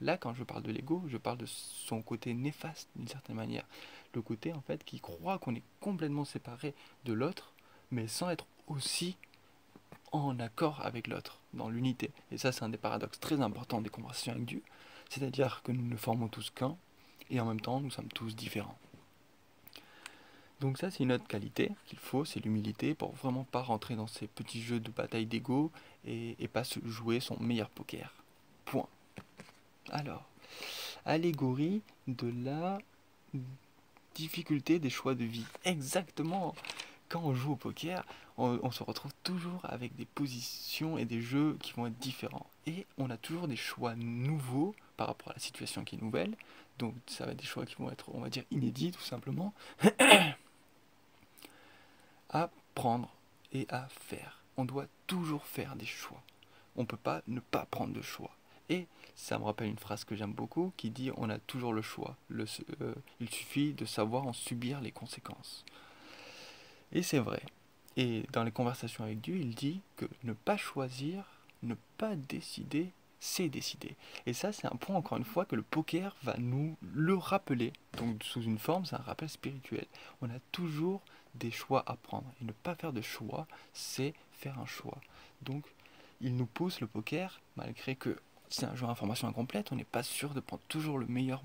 Là, quand je parle de l'ego, je parle de son côté néfaste d'une certaine manière. Le côté, en fait, qui croit qu'on est complètement séparé de l'autre, mais sans être aussi en accord avec l'autre, dans l'unité. Et ça, c'est un des paradoxes très importants des conversations avec Dieu. C'est-à-dire que nous ne formons tous qu'un, et en même temps, nous sommes tous différents. Donc ça, c'est une autre qualité qu'il faut, c'est l'humilité pour vraiment pas rentrer dans ces petits jeux de bataille d'ego et pas se jouer son meilleur poker. Point. Alors, allégorie de la difficulté des choix de vie. Exactement. Quand on joue au poker, on se retrouve toujours avec des positions et des jeux qui vont être différents. Et on a toujours des choix nouveaux par rapport à la situation qui est nouvelle. Donc ça va être des choix qui vont être, on va dire, inédits tout simplement. À prendre et à faire. On doit toujours faire des choix. On ne peut pas ne pas prendre de choix. Et ça me rappelle une phrase que j'aime beaucoup qui dit on a toujours le choix. Il suffit de savoir en subir les conséquences. Et c'est vrai. Et dans les conversations avec Dieu, il dit que ne pas choisir, ne pas décider, c'est décider. Et ça, c'est un point, encore une fois, que le poker va nous le rappeler. Donc, sous une forme, c'est un rappel spirituel. On a toujours des choix à prendre. Et ne pas faire de choix, c'est faire un choix. Donc, il nous pousse le poker, malgré que c'est un jeu à information incomplète, on n'est pas sûr de prendre toujours le meilleur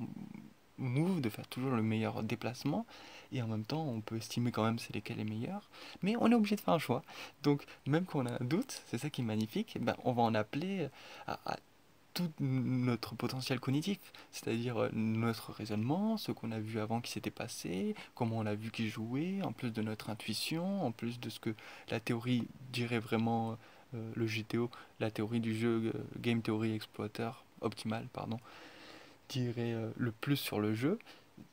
move, de faire toujours le meilleur déplacement, et en même temps on peut estimer quand même c'est lesquels les meilleurs, mais on est obligé de faire un choix. Donc même quand on a un doute, c'est ça qui est magnifique, on va en appeler à tout notre potentiel cognitif, c'est-à-dire notre raisonnement, ce qu'on a vu avant qui s'était passé, comment on a vu qu'il jouait, en plus de notre intuition, en plus de ce que la théorie dirait vraiment, le GTO, la théorie du jeu, Game Theory Exploiter Optimal, pardon, dirait le plus sur le jeu,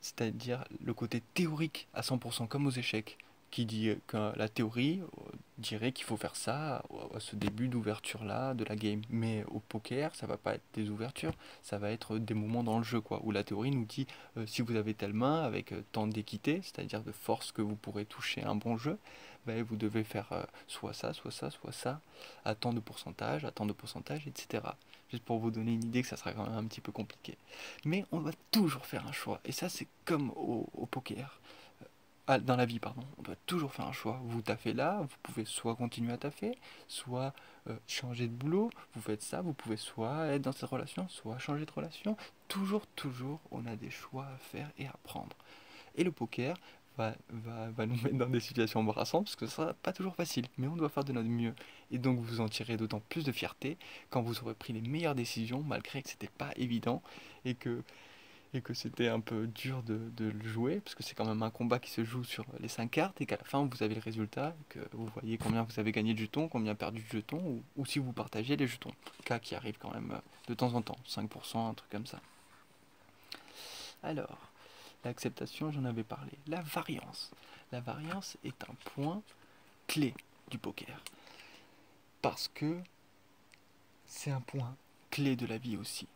c'est-à-dire le côté théorique à 100% comme aux échecs, qui dit que la théorie dirait qu'il faut faire ça à ce début d'ouverture là de la game. Mais au poker, ça va pas être des ouvertures, ça va être des moments dans le jeu quoi, où la théorie nous dit si vous avez telle main avec tant d'équité, c'est-à-dire de force que vous pourrez toucher un bon jeu, ben, vous devez faire soit ça, soit ça, soit ça, à tant de pourcentage, etc. Juste pour vous donner une idée que ça sera quand même un petit peu compliqué. Mais on va toujours faire un choix. Et ça, c'est comme au poker. Dans la vie, pardon. On doit toujours faire un choix. Vous taffez là, vous pouvez soit continuer à taffer, soit changer de boulot. Vous faites ça, vous pouvez soit être dans cette relation, soit changer de relation. Toujours, toujours, on a des choix à faire et à prendre. Et le poker va nous mettre dans des situations embarrassantes parce que ce sera pas toujours facile, mais on doit faire de notre mieux. Et donc vous en tirez d'autant plus de fierté quand vous aurez pris les meilleures décisions, malgré que c'était pas évident et que c'était un peu dur de le jouer, parce que c'est quand même un combat qui se joue sur les 5 cartes et qu'à la fin vous avez le résultat, et que vous voyez combien vous avez gagné de jetons, combien perdu de jetons, ou si vous partagez les jetons. Cas qui arrive quand même de temps en temps, 5%, un truc comme ça. Alors, l'acceptation, j'en avais parlé. La variance. La variance est un point clé du poker. Parce que c'est un point clé de la vie aussi.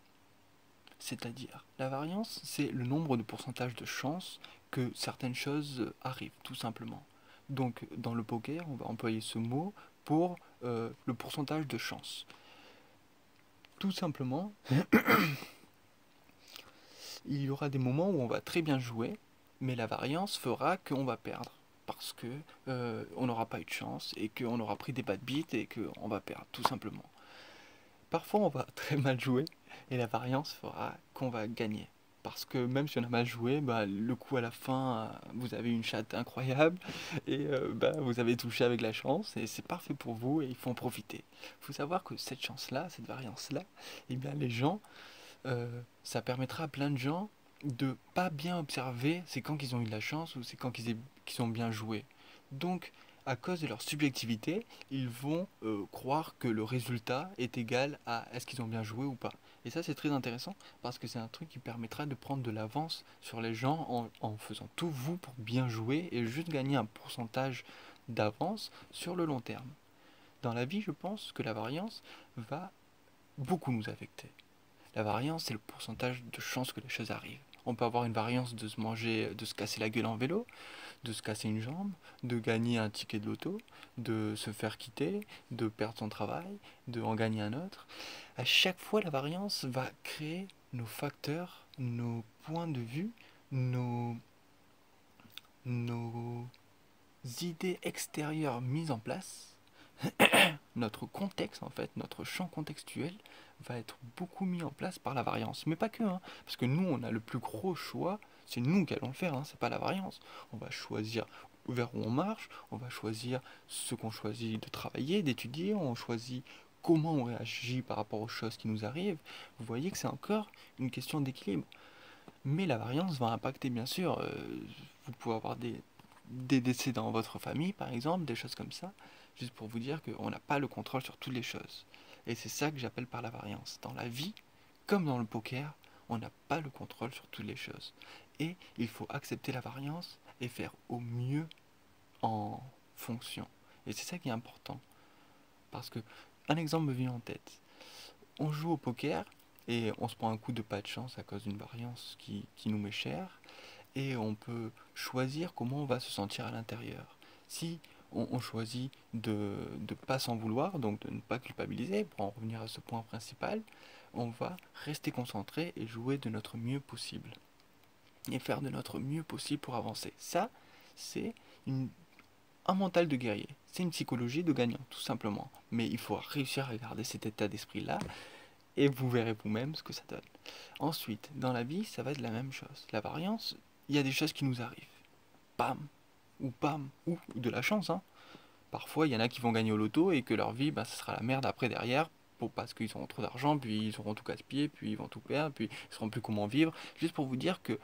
C'est-à-dire, la variance, c'est le nombre de pourcentages de chances que certaines choses arrivent, tout simplement. Donc, dans le poker, on va employer ce mot pour le pourcentage de chance. Tout simplement, il y aura des moments où on va très bien jouer, mais la variance fera qu'on va perdre. Parce que on n'aura pas eu de chance et qu'on aura pris des bad beats et qu'on va perdre, tout simplement. Parfois, on va très mal jouer et la variance fera qu'on va gagner. Parce que même si on a mal joué, bah, le coup à la fin, vous avez une chatte incroyable et bah, vous avez touché avec la chance et c'est parfait pour vous et il faut en profiter. Il faut savoir que cette chance-là, cette variance-là, eh bien les gens, ça permettra à plein de gens de pas bien observer c'est quand qu'ils ont eu de la chance ou c'est quand qu'ils ont bien joué. Donc, à cause de leur subjectivité, ils vont croire que le résultat est égal à est-ce qu'ils ont bien joué ou pas. Et ça, c'est très intéressant parce que c'est un truc qui permettra de prendre de l'avance sur les gens en faisant tout vous pour bien jouer et juste gagner un pourcentage d'avance sur le long terme. Dans la vie, je pense que la variance va beaucoup nous affecter. La variance, c'est le pourcentage de chances que les choses arrivent. On peut avoir une variance de se manger, de se casser la gueule en vélo, de se casser une jambe, de gagner un ticket de loto, de se faire quitter, de perdre son travail, de en gagner un autre. À chaque fois, la variance va créer nos facteurs, nos points de vue, nos idées extérieures mises en place. Notre contexte, en fait, notre champ contextuel va être beaucoup mis en place par la variance. Mais pas que, hein, parce que nous, on a le plus gros choix, c'est nous qui allons le faire, hein, c'est pas la variance. On va choisir vers où on marche, on va choisir ce qu'on choisit de travailler, d'étudier, on choisit comment on réagit par rapport aux choses qui nous arrivent. Vous voyez que c'est encore une question d'équilibre. Mais la variance va impacter, bien sûr, vous pouvez avoir des décès dans votre famille, par exemple, des choses comme ça, juste pour vous dire qu'on n'a pas le contrôle sur toutes les choses. Et c'est ça que j'appelle par la variance. Dans la vie, comme dans le poker, on n'a pas le contrôle sur toutes les choses. Et il faut accepter la variance et faire au mieux en fonction. Et c'est ça qui est important. Parce que, un exemple me vient en tête. On joue au poker et on se prend un coup de pas de chance à cause d'une variance qui nous met cher et on peut choisir comment on va se sentir à l'intérieur. Si on choisit de ne pas s'en vouloir, donc de ne pas culpabiliser, pour en revenir à ce point principal, on va rester concentré et jouer de notre mieux possible. Et faire de notre mieux possible pour avancer. Ça, c'est un mental de guerrier. C'est une psychologie de gagnant, tout simplement. Mais il faut réussir à garder cet état d'esprit-là et vous verrez vous-même ce que ça donne. Ensuite, dans la vie, ça va être la même chose. La variance, il y a des choses qui nous arrivent. Pam, ou de la chance. Hein. Parfois, il y en a qui vont gagner au loto et que leur vie, bah, ça sera la merde après derrière parce qu'ils auront trop d'argent, puis ils auront tout gaspillé, puis ils vont tout perdre, puis ils sauront plus comment vivre. Juste pour vous dire que,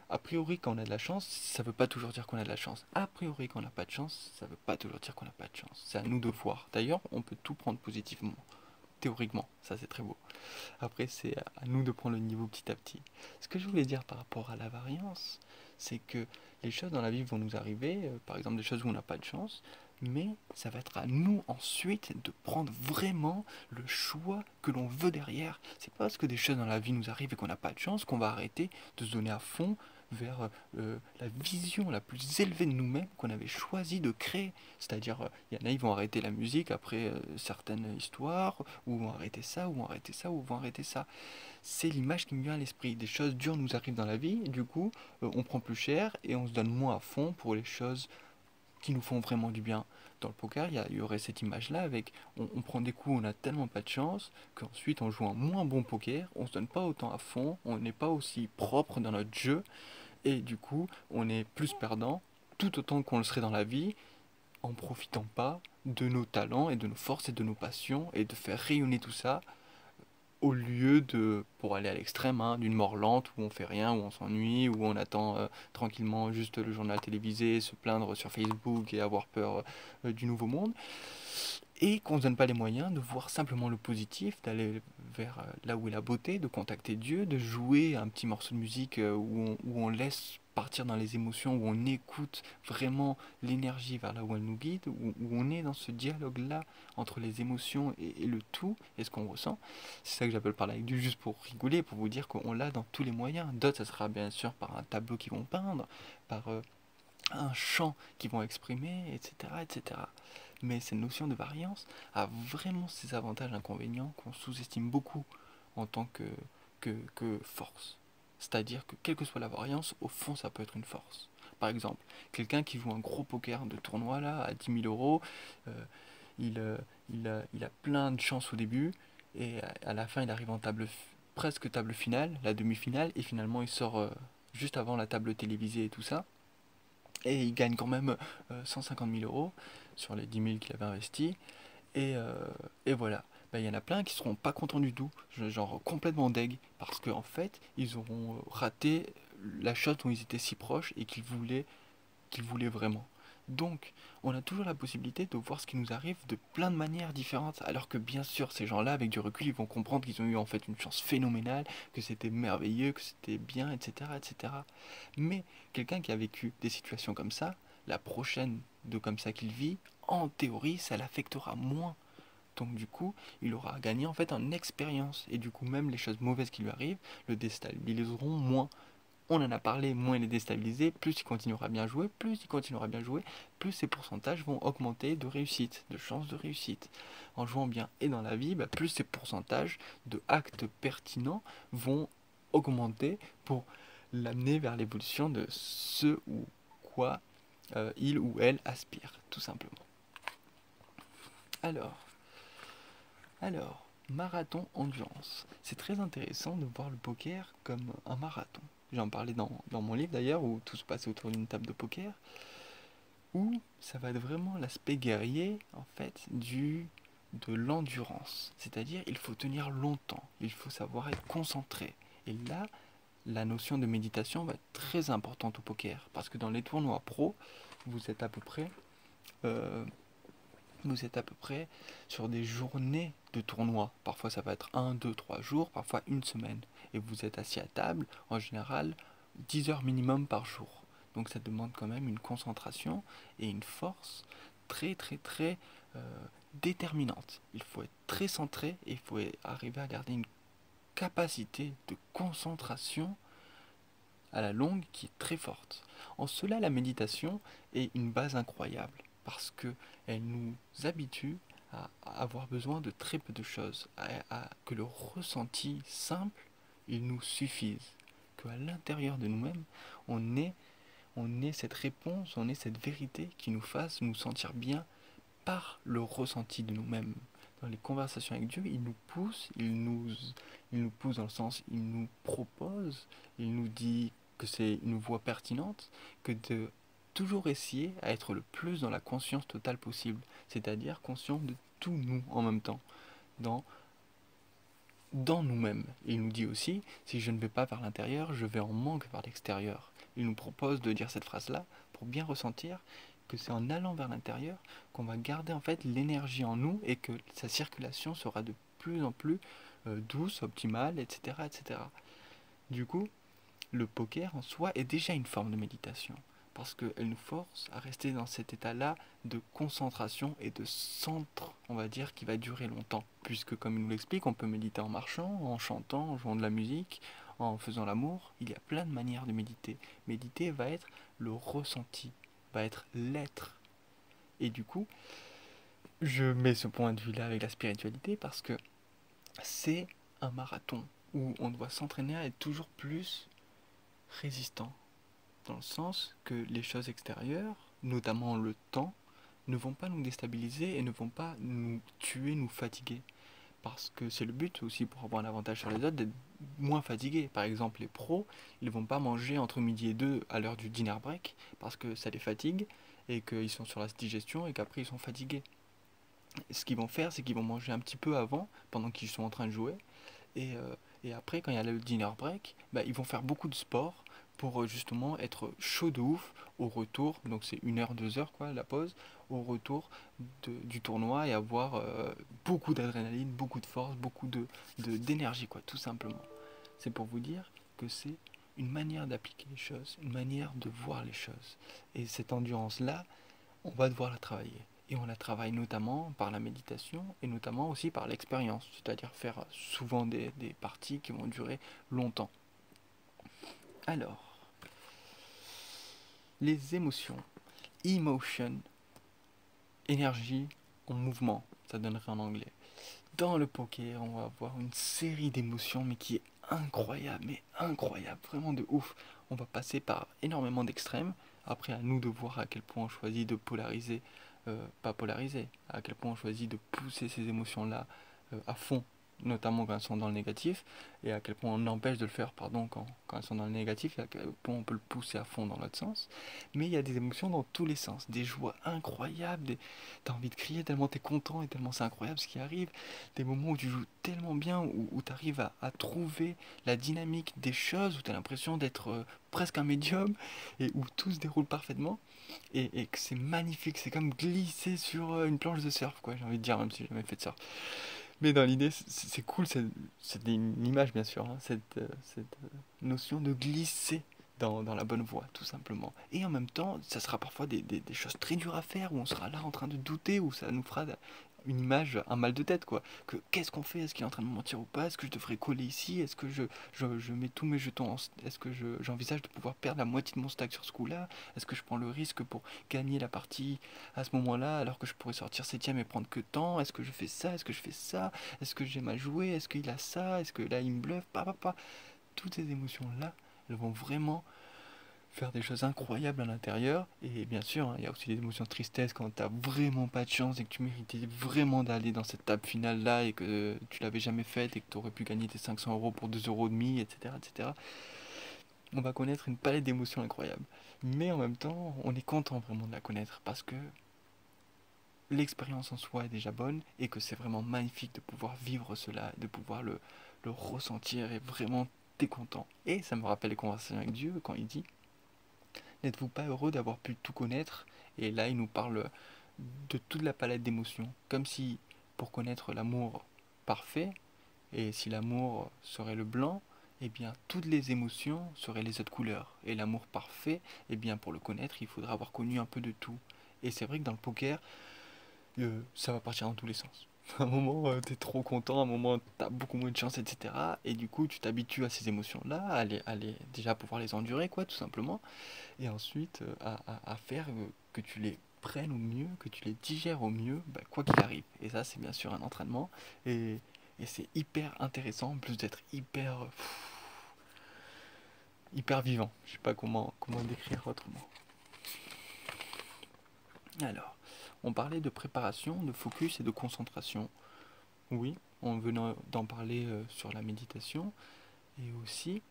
a priori, quand on a de la chance, ça veut pas toujours dire qu'on a de la chance. A priori, quand on n'a pas de chance, ça veut pas toujours dire qu'on n'a pas de chance. C'est à nous de voir. D'ailleurs, on peut tout prendre positivement. Théoriquement, ça c'est très beau. Après, c'est à nous de prendre le niveau petit à petit. Ce que je voulais dire par rapport à la variance, c'est que les choses dans la vie vont nous arriver, par exemple des choses où on n'a pas de chance, mais ça va être à nous ensuite de prendre vraiment le choix que l'on veut derrière. C'est pas parce que des choses dans la vie nous arrivent et qu'on n'a pas de chance qu'on va arrêter de se donner à fond vers la vision la plus élevée de nous-mêmes qu'on avait choisi de créer. C'est-à-dire, il y en a, ils vont arrêter la musique après certaines histoires, ou vont arrêter ça, ou vont arrêter ça, ou vont arrêter ça. C'est l'image qui me vient à l'esprit. Des choses dures nous arrivent dans la vie, et du coup, on prend plus cher et on se donne moins à fond pour les choses qui nous font vraiment du bien. Dans le poker, il y aurait cette image-là avec on prend des coups, on n'a tellement pas de chance qu'ensuite on joue un moins bon poker, on se donne pas autant à fond, on n'est pas aussi propre dans notre jeu et du coup on est plus perdant tout autant qu'on le serait dans la vie en profitant pas de nos talents et de nos forces et de nos passions et de faire rayonner tout ça au lieu de, pour aller à l'extrême, hein, d'une mort lente où on fait rien, où on s'ennuie, où on attend tranquillement juste le journal télévisé, se plaindre sur Facebook et avoir peur du nouveau monde, et qu'on ne se donne pas les moyens de voir simplement le positif, d'aller vers là où est la beauté, de contacter Dieu, de jouer un petit morceau de musique où on laisse partir dans les émotions, où on écoute vraiment l'énergie vers là où elle nous guide, où on est dans ce dialogue-là entre les émotions et le tout, et ce qu'on ressent. C'est ça que j'appelle par là avec du juste pour rigoler, pour vous dire qu'on l'a dans tous les moyens. D'autres, ça sera bien sûr par un tableau qu'ils vont peindre, par un chant qu'ils vont exprimer, etc., etc. Mais cette notion de variance a vraiment ses avantages et inconvénients qu'on sous-estime beaucoup en tant que force. C'est-à-dire que quelle que soit la variance, au fond, ça peut être une force. Par exemple, quelqu'un qui joue un gros poker de tournoi là, à 10 000 euros, euh, il a plein de chance au début, et à la fin, il arrive en presque table finale, la demi-finale, et finalement, il sort juste avant la table télévisée et tout ça. Et il gagne quand même 150 000 euros sur les 10 000 qu'il avait investis. Et, euh, et voilà. Ben, il y en a plein qui seront pas contents du tout, genre complètement deg, parce qu'en fait, ils auront raté la chose dont ils étaient si proches et qu'ils voulaient vraiment. Donc, on a toujours la possibilité de voir ce qui nous arrive de plein de manières différentes, alors que bien sûr, ces gens-là, avec du recul, ils vont comprendre qu'ils ont eu en fait une chance phénoménale, que c'était merveilleux, que c'était bien, etc., etc. Mais quelqu'un qui a vécu des situations comme ça, la prochaine de comme ça qu'il vit, en théorie, ça l'affectera moins. Donc du coup, il aura gagné en fait en expérience. Et du coup, même les choses mauvaises qui lui arrivent le déstabiliseront moins. On en a parlé, moins il est déstabilisé, plus il continuera bien à jouer, plus il continuera bien à jouer, plus ses pourcentages vont augmenter de réussite, de chances de réussite. En jouant bien et dans la vie, bah, plus ses pourcentages de actes pertinents vont augmenter pour l'amener vers l'évolution de ce ou quoi il ou elle aspire, tout simplement. Alors, marathon endurance. C'est très intéressant de voir le poker comme un marathon. J'en parlais dans mon livre d'ailleurs, où tout se passe autour d'une table de poker, où ça va être vraiment l'aspect guerrier, en fait, de l'endurance. C'est-à-dire, il faut tenir longtemps, il faut savoir être concentré. Et là, la notion de méditation va être très importante au poker, parce que dans les tournois pro, vous êtes à peu près euh, vous êtes à peu près sur des journées de tournoi. Parfois ça va être 1, 2, 3 jours, parfois une semaine. Et vous êtes assis à table, en général, 10 heures minimum par jour. Donc ça demande quand même une concentration et une force très très très déterminante. Il faut être très centré et il faut arriver à garder une capacité de concentration à la longue qui est très forte. En cela, la méditation est une base incroyable parce qu'elle nous habitue à avoir besoin de très peu de choses, que le ressenti simple, il nous suffise, qu'à l'intérieur de nous-mêmes, on ait, on ait cette réponse, on ait cette vérité qui nous fasse nous sentir bien par le ressenti de nous-mêmes. Dans les conversations avec Dieu, il nous pousse, il nous pousse dans le sens, il nous propose, il nous dit que c'est une voie pertinente, que de toujours essayer à être le plus dans la conscience totale possible, c'est-à-dire conscient de tout nous en même temps. dans, dans nous-mêmes. Il nous dit aussi, si je ne vais pas vers l'intérieur, je vais en manque vers l'extérieur. Il nous propose de dire cette phrase-là pour bien ressentir que c'est en allant vers l'intérieur qu'on va garder en fait l'énergie en nous et que sa circulation sera de plus en plus douce, optimale, etc., etc. Du coup, le poker en soi est déjà une forme de méditation parce qu'elle nous force à rester dans cet état-là de concentration et de centre, on va dire, qui va durer longtemps. Puisque, comme il nous l'explique, on peut méditer en marchant, en chantant, en jouant de la musique, en faisant l'amour. Il y a plein de manières de méditer. Méditer va être le ressenti, va être l'être. Et du coup, je mets ce point de vue-là avec la spiritualité parce que c'est un marathon où on doit s'entraîner à être toujours plus résistant, dans le sens que les choses extérieures, notamment le temps, ne vont pas nous déstabiliser et ne vont pas nous tuer, nous fatiguer. Parce que c'est le but aussi pour avoir un avantage sur les autres d'être moins fatigué. Par exemple, les pros, ils ne vont pas manger entre midi et 2 à l'heure du dinner break parce que ça les fatigue et qu'ils sont sur la digestion et qu'après ils sont fatigués. Et ce qu'ils vont faire, c'est qu'ils vont manger un petit peu avant, pendant qu'ils sont en train de jouer, et, euh, et après, quand il y a le dinner break, bah, ils vont faire beaucoup de sport pour justement être chaud de ouf au retour. Donc c'est 1 heure, 2 heures quoi, la pause, au retour du tournoi et avoir beaucoup d'adrénaline, beaucoup de force, beaucoup d'énergie, quoi, tout simplement. C'est pour vous dire que c'est une manière d'appliquer les choses, une manière de voir les choses. Et cette endurance-là, on va devoir la travailler. Et on la travaille notamment par la méditation et notamment aussi par l'expérience, c'est-à-dire faire souvent des parties qui vont durer longtemps. Alors, les émotions. Emotion, énergie en mouvement, ça donnerait en anglais. Dans le poker, on va avoir une série d'émotions, mais qui est incroyable, mais incroyable, vraiment de ouf. On va passer par énormément d'extrêmes. Après, à nous de voir à quel point on choisit de polariser, pas polariser, à quel point on choisit de pousser ces émotions-là à fond, notamment quand elles sont dans le négatif, et à quel point on empêche de le faire, pardon, quand elles sont dans le négatif, et à quel point on peut le pousser à fond dans l'autre sens. Mais il y a des émotions dans tous les sens, des joies incroyables, t'as envie de crier tellement t'es content et tellement c'est incroyable ce qui arrive, des moments où tu joues tellement bien, où tu arrives à trouver la dynamique des choses, où tu as l'impression d'être presque un médium, et où tout se déroule parfaitement, et que c'est magnifique, c'est comme glisser sur une planche de surf, quoi, j'ai envie de dire, même si j'ai jamais fait de surf. Mais dans l'idée, c'est cool, c'est une image bien sûr, hein, cette notion de glisser dans la bonne voie, tout simplement. Et en même temps, ça sera parfois des choses très dures à faire, où on sera là en train de douter, où ça nous fera une image, un mal de tête, quoi. Que qu'est-ce qu'on fait? Est-ce qu'il est en train de me mentir ou pas? Est-ce que je devrais coller ici? Est-ce que je mets tous mes jetons est-ce que j'envisage de pouvoir perdre la moitié de mon stack sur ce coup-là? Est-ce que je prends le risque pour gagner la partie à ce moment-là, alors que je pourrais sortir septième et prendre que temps? Est-ce que je fais ça? Est-ce que je fais ça? Est-ce que j'ai mal joué? Est-ce qu'il a ça? Est-ce que là il me bluffe? Pas. Toutes ces émotions-là, elles vont vraiment faire des choses incroyables à l'intérieur. Et bien sûr, hein, il y a aussi des émotions de tristesse quand t'as vraiment pas de chance et que tu méritais vraiment d'aller dans cette table finale là et que tu l'avais jamais faite et que tu aurais pu gagner tes 500 euros pour 2,5 €, etc., etc. On va connaître une palette d'émotions incroyables. Mais en même temps, on est content vraiment de la connaître parce que l'expérience en soi est déjà bonne et que c'est vraiment magnifique de pouvoir vivre cela, de pouvoir le ressentir et vraiment t'es content. Et ça me rappelle les conversations avec Dieu quand il dit: n'êtes-vous pas heureux d'avoir pu tout connaître? Et là, il nous parle de toute la palette d'émotions, comme si pour connaître l'amour parfait, et si l'amour serait le blanc, eh bien toutes les émotions seraient les autres couleurs. Et l'amour parfait, eh bien pour le connaître, il faudra avoir connu un peu de tout. Et c'est vrai que dans le poker, ça va partir dans tous les sens. À un moment, t'es trop content, à un moment, t'as beaucoup moins de chance, etc. Et du coup, tu t'habitues à ces émotions-là, déjà pouvoir les endurer, quoi, tout simplement. Et ensuite, à faire que tu les prennes au mieux, que tu les digères au mieux, bah, quoi qu'il arrive. Et ça, c'est bien sûr un entraînement. Et c'est hyper intéressant, en plus d'être hyper vivant. Je sais pas comment décrire autrement. Alors, on parlait de préparation, de focus et de concentration. Oui, on venait d'en parler sur la méditation et aussi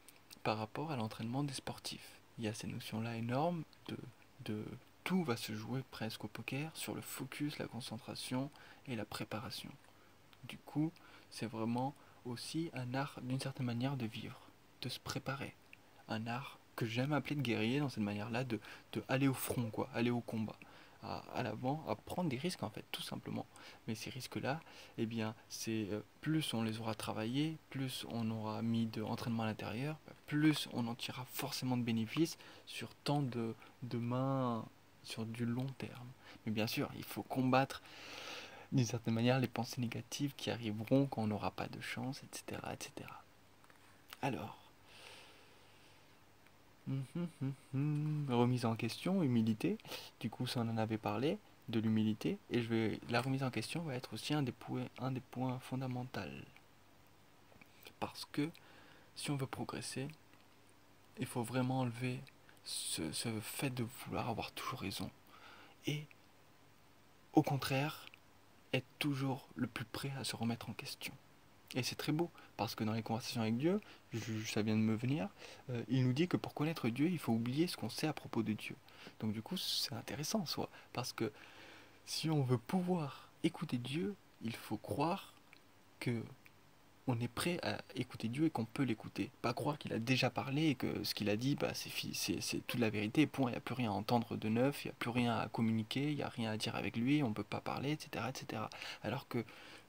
par rapport à l'entraînement des sportifs. Il y a ces notions-là énormes de tout va se jouer presque au poker sur le focus, la concentration et la préparation. Du coup, c'est vraiment aussi un art d'une certaine manière de vivre, de se préparer. Un art que j'aime appeler de guerrier dans cette manière-là, de aller au front, quoi, aller au combat, à l'avant, à prendre des risques en fait, tout simplement. Mais ces risques-là, eh bien, c'est plus on les aura travaillés, plus on aura mis de entraînement à l'intérieur, plus on en tirera forcément de bénéfices sur tant de mains, sur du long terme. Mais bien sûr, il faut combattre d'une certaine manière les pensées négatives qui arriveront quand on n'aura pas de chance, etc., etc. Alors, remise en question, humilité. Du coup, ça on en avait parlé de l'humilité, et la remise en question va être aussi un des points fondamentaux. Parce que si on veut progresser, il faut vraiment enlever ce fait de vouloir avoir toujours raison. Et au contraire, être toujours le plus prêt à se remettre en question. Et c'est très beau, parce que dans les conversations avec Dieu, ça vient de me venir, il nous dit que pour connaître Dieu, il faut oublier ce qu'on sait à propos de Dieu. Donc du coup, c'est intéressant en soi, parce que si on veut pouvoir écouter Dieu, il faut croire que on est prêt à écouter Dieu et qu'on peut l'écouter. Pas croire qu'il a déjà parlé et que ce qu'il a dit, bah, c'est toute la vérité, point, il n'y a plus rien à entendre de neuf, il n'y a plus rien à communiquer, il n'y a rien à dire avec lui, on ne peut pas parler, etc., etc. Alors que,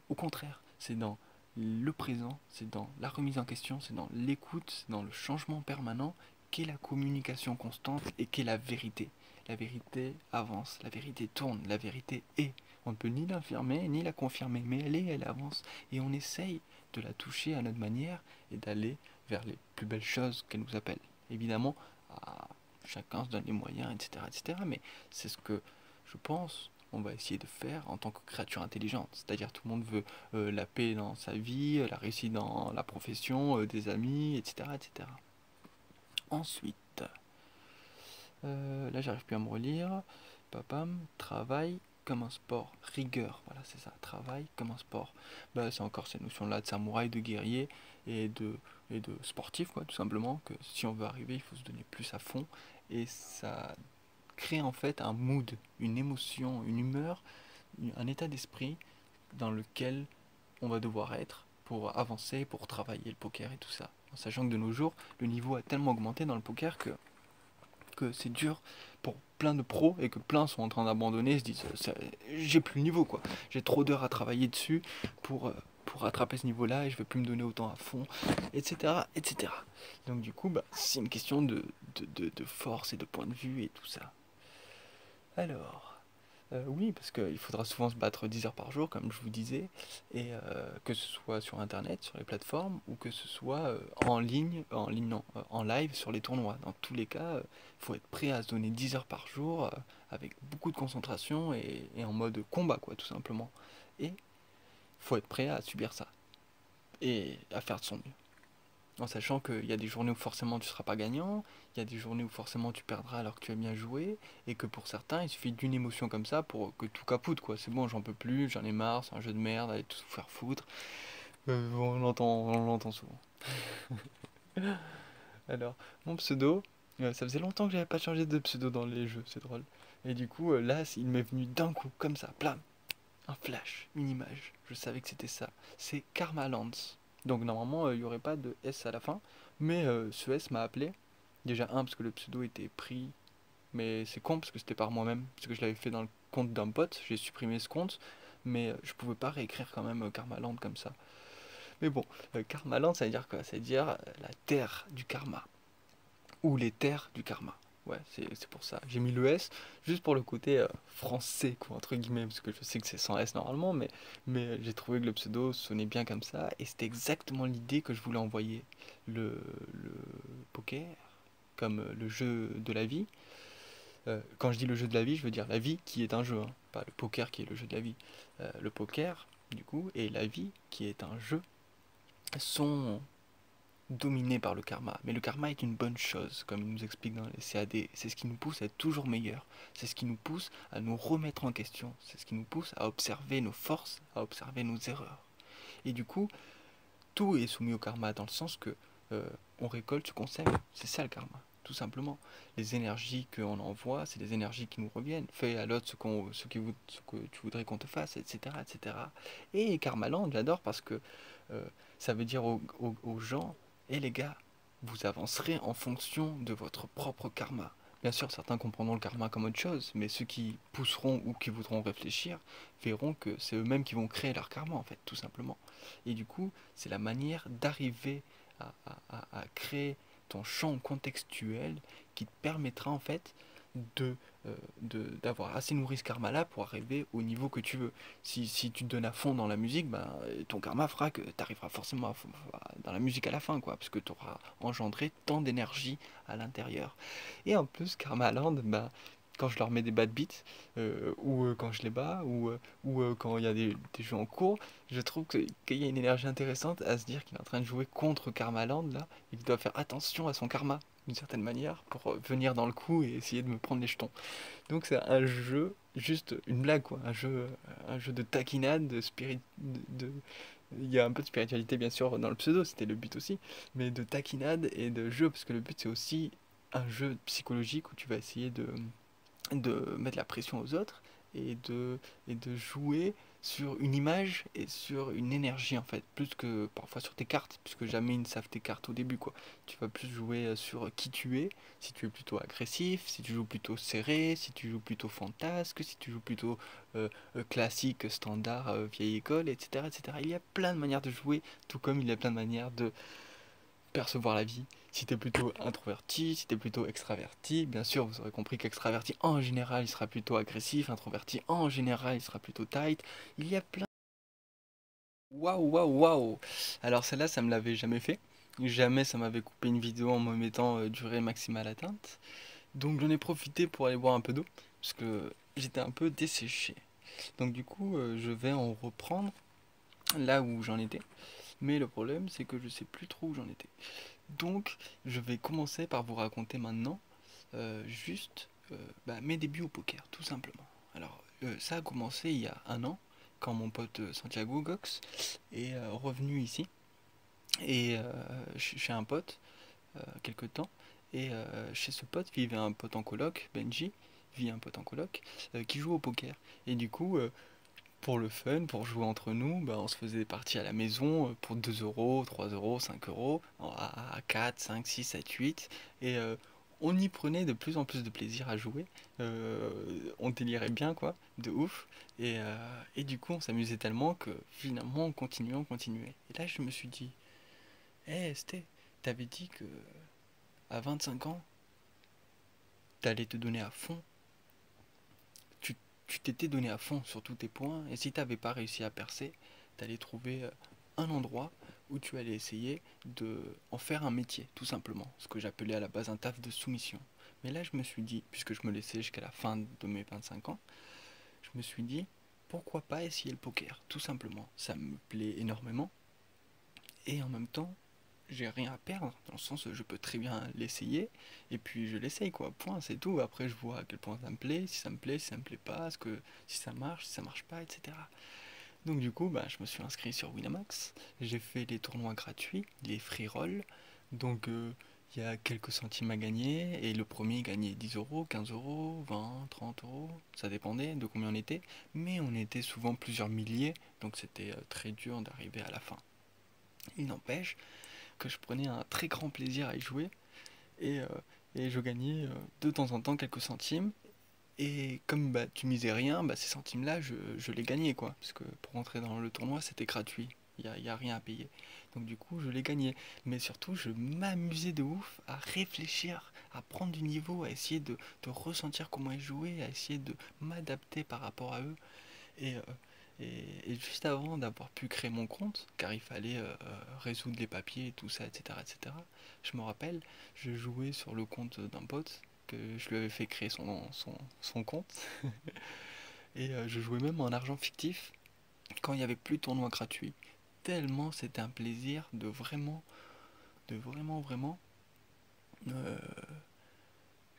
au contraire, c'est dans le présent, c'est dans la remise en question, c'est dans l'écoute, c'est dans le changement permanent qu'est la communication constante et qu'est la vérité. La vérité avance, la vérité tourne, la vérité est. On ne peut ni l'infirmer ni la confirmer, mais elle avance. Et on essaye de la toucher à notre manière et d'aller vers les plus belles choses qu'elle nous appelle. Évidemment, chacun se donne les moyens, etc., etc. Mais c'est ce que je pense on va essayer de faire en tant que créature intelligente. C'est-à-dire tout le monde veut la paix dans sa vie, la réussite dans la profession, des amis, etc., etc. Ensuite, là j'arrive plus à me relire. Papam, travail comme un sport, rigueur, voilà c'est ça, travail comme un sport. Bah, c'est encore cette notion-là de samouraï, de guerrier et de sportif, quoi, tout simplement, que si on veut arriver, il faut se donner plus à fond. Et ça crée en fait un mood, une émotion, une humeur, un état d'esprit dans lequel on va devoir être pour avancer, pour travailler le poker et tout ça. En sachant que de nos jours, le niveau a tellement augmenté dans le poker que c'est dur pour plein de pros et que plein sont en train d'abandonner et se disent j'ai plus le niveau quoi, j'ai trop d'heures à travailler dessus pour rattraper ce niveau-là et je vais plus me donner autant à fond, etc. etc. Donc du coup, bah, c'est une question de force et de point de vue et tout ça. Alors, oui, parce qu'il faudra souvent se battre 10 heures par jour, comme je vous disais, et que ce soit sur Internet, sur les plateformes, ou que ce soit en ligne non, en live sur les tournois. Dans tous les cas, il faut être prêt à se donner 10 heures par jour, avec beaucoup de concentration et en mode combat, quoi, tout simplement. Et il faut être prêt à subir ça, et à faire de son mieux. En sachant qu'il y a des journées où forcément tu ne seras pas gagnant, il y a des journées où forcément tu perdras alors que tu as bien joué, et que pour certains, il suffit d'une émotion comme ça pour que tout capoute, quoi. C'est bon, j'en peux plus, j'en ai marre, c'est un jeu de merde, allez tout vous faire foutre. On l'entend souvent. Alors, mon pseudo, ça faisait longtemps que j'avais pas changé de pseudo dans les jeux, c'est drôle. Et du coup, là, il m'est venu d'un coup, comme ça, plam, un flash, une image. Je savais que c'était ça. C'est Karma Lance. Donc normalement, il n'y aurait pas de S à la fin, mais ce S m'a appelé. Déjà un parce que le pseudo était pris, mais c'est con parce que c'était par moi-même, parce que je l'avais fait dans le compte d'un pote, j'ai supprimé ce compte, mais je pouvais pas réécrire quand même Karmaland comme ça. Mais bon, Karmaland ça veut dire quoi? Ça veut dire la terre du karma, ou les terres du karma. Ouais, c'est pour ça. J'ai mis le S juste pour le côté français, quoi, entre guillemets, parce que je sais que c'est sans S normalement, mais j'ai trouvé que le pseudo sonnait bien comme ça, et c'était exactement l'idée que je voulais envoyer. Le poker, comme le jeu de la vie. Quand je dis le jeu de la vie, je veux dire la vie qui est un jeu, hein, pas le poker qui est le jeu de la vie. Le poker, du coup, et la vie qui est un jeu sont dominés par le karma. Mais le karma est une bonne chose, comme il nous explique dans les CAD. C'est ce qui nous pousse à être toujours meilleur. C'est ce qui nous pousse à nous remettre en question. C'est ce qui nous pousse à observer nos forces, à observer nos erreurs. Et du coup, tout est soumis au karma dans le sens que on récolte ce qu'on sème. C'est ça le karma. tout simplement. Les énergies qu'on envoie, c'est les énergies qui nous reviennent. Fais à l'autre ce que tu voudrais qu'on te fasse, etc., etc. Et Karmaland, j'adore parce que euh, ça veut dire aux gens, et les gars, vous avancerez en fonction de votre propre karma. Bien sûr, certains comprendront le karma comme autre chose, mais ceux qui pousseront ou qui voudront réfléchir verront que c'est eux-mêmes qui vont créer leur karma, en fait, tout simplement. Et du coup, c'est la manière d'arriver à créer ton champ contextuel qui te permettra, en fait, de, d'avoir assez nourri ce karma-là pour arriver au niveau que tu veux. Si tu te donnes à fond dans la musique, ben, ton karma fera que tu arriveras forcément dans la musique à la fin, quoi, parce que tu auras engendré tant d'énergie à l'intérieur. Et en plus, Karmaland, ben, quand je leur mets des bad beats, ou quand je les bats, ou quand il y a des jeux en cours, je trouve qu'il y a une énergie intéressante à se dire qu'il est en train de jouer contre Karmaland, là, et qu'il doit faire attention à son karma, d'une certaine manière, pour venir dans le coup et essayer de me prendre les jetons. Donc c'est un jeu, juste une blague, quoi, un jeu de taquinade, de spirit, il y a un peu de spiritualité bien sûr dans le pseudo, c'était le but aussi, mais de taquinade et de jeu, parce que le but c'est aussi un jeu psychologique où tu vas essayer de mettre la pression aux autres et de jouer sur une image et sur une énergie en fait, plus que parfois sur tes cartes, puisque jamais ils ne savent tes cartes au début quoi. Tu vas plus jouer sur qui tu es, si tu es plutôt agressif, si tu joues plutôt serré, si tu joues plutôt fantasque, si tu joues plutôt classique, standard, vieille école, etc., etc. Il y a plein de manières de jouer, tout comme il y a plein de manières de percevoir la vie. Si t'es plutôt introverti, si t'es plutôt extraverti, bien sûr, vous aurez compris qu'extraverti en général il sera plutôt agressif, introverti en général il sera plutôt tight. Il y a plein. Waouh, waouh, waouh! Alors celle-là, ça me l'avait jamais fait. Jamais ça m'avait coupé une vidéo en me mettant durée maximale atteinte. Donc j'en ai profité pour aller boire un peu d'eau, parce que j'étais un peu desséché. Donc du coup, je vais en reprendre là où j'en étais. Mais le problème, c'est que je sais plus trop où j'en étais. Donc, je vais commencer par vous raconter maintenant juste bah, mes débuts au poker, tout simplement. Alors, ça a commencé il y a un an, quand mon pote Santiago Gox est revenu ici, et chez un pote, quelque temps. Et chez ce pote vivait un pote en coloc, Benji, vit un pote en coloc, qui joue au poker. Et du coup, pour le fun, pour jouer entre nous, bah, on se faisait des parties à la maison pour 2 euros, 3 euros, 5 euros, à 4, 5, 6, 7, 8. Et on y prenait de plus en plus de plaisir à jouer. Euh, on délirait bien, quoi, de ouf. Et du coup, on s'amusait tellement que finalement, on continuait, on continuait. Et là, je me suis dit, hé, Sté, t'avais dit que à 25 ans, t'allais te donner à fond. Tu tu t'étais donné à fond sur tous tes points, et si t'avais pas réussi à percer, t'allais trouver un endroit où tu allais essayer de en faire un métier, tout simplement, ce que j'appelais à la base un taf de soumission. Mais là, je me suis dit, puisque je me laissais jusqu'à la fin de mes 25 ans, je me suis dit, pourquoi pas essayer le poker, tout simplement. Ça me plaît énormément, et en même temps, j'ai rien à perdre, dans le sens où je peux très bien l'essayer, et puis je l'essaye quoi, point, c'est tout. Après je vois à quel point ça me plaît, si ça me plaît, si ça me plaît pas, si ça marche, si ça marche pas, etc. Donc du coup, bah, je me suis inscrit sur Winamax, j'ai fait les tournois gratuits, les free rolls, donc il y a quelques centimes à gagner, et le premier gagnait 10 euros, 15 euros, 20, 30 euros, ça dépendait de combien on était, mais on était souvent plusieurs milliers, donc c'était très dur d'arriver à la fin. Il n'empêche que je prenais un très grand plaisir à y jouer et, euh, et je gagnais de temps en temps quelques centimes. Et comme bah, tu misais rien, bah, ces centimes-là, je les gagnais quoi. Parce que pour rentrer dans le tournoi, c'était gratuit. Y a rien à payer. Donc du coup, je les gagnais. Mais surtout, je m'amusais de ouf à réfléchir, à prendre du niveau, à essayer de ressentir comment ils jouaient, à essayer de m'adapter par rapport à eux. Et, euh, et juste avant d'avoir pu créer mon compte, car il fallait résoudre les papiers et tout ça, etc., etc., je me rappelle, je jouais sur le compte d'un pote, que je lui avais fait créer son compte, et je jouais même en argent fictif quand il n'y avait plus de tournoi gratuit. Tellement c'était un plaisir de vraiment, vraiment, euh,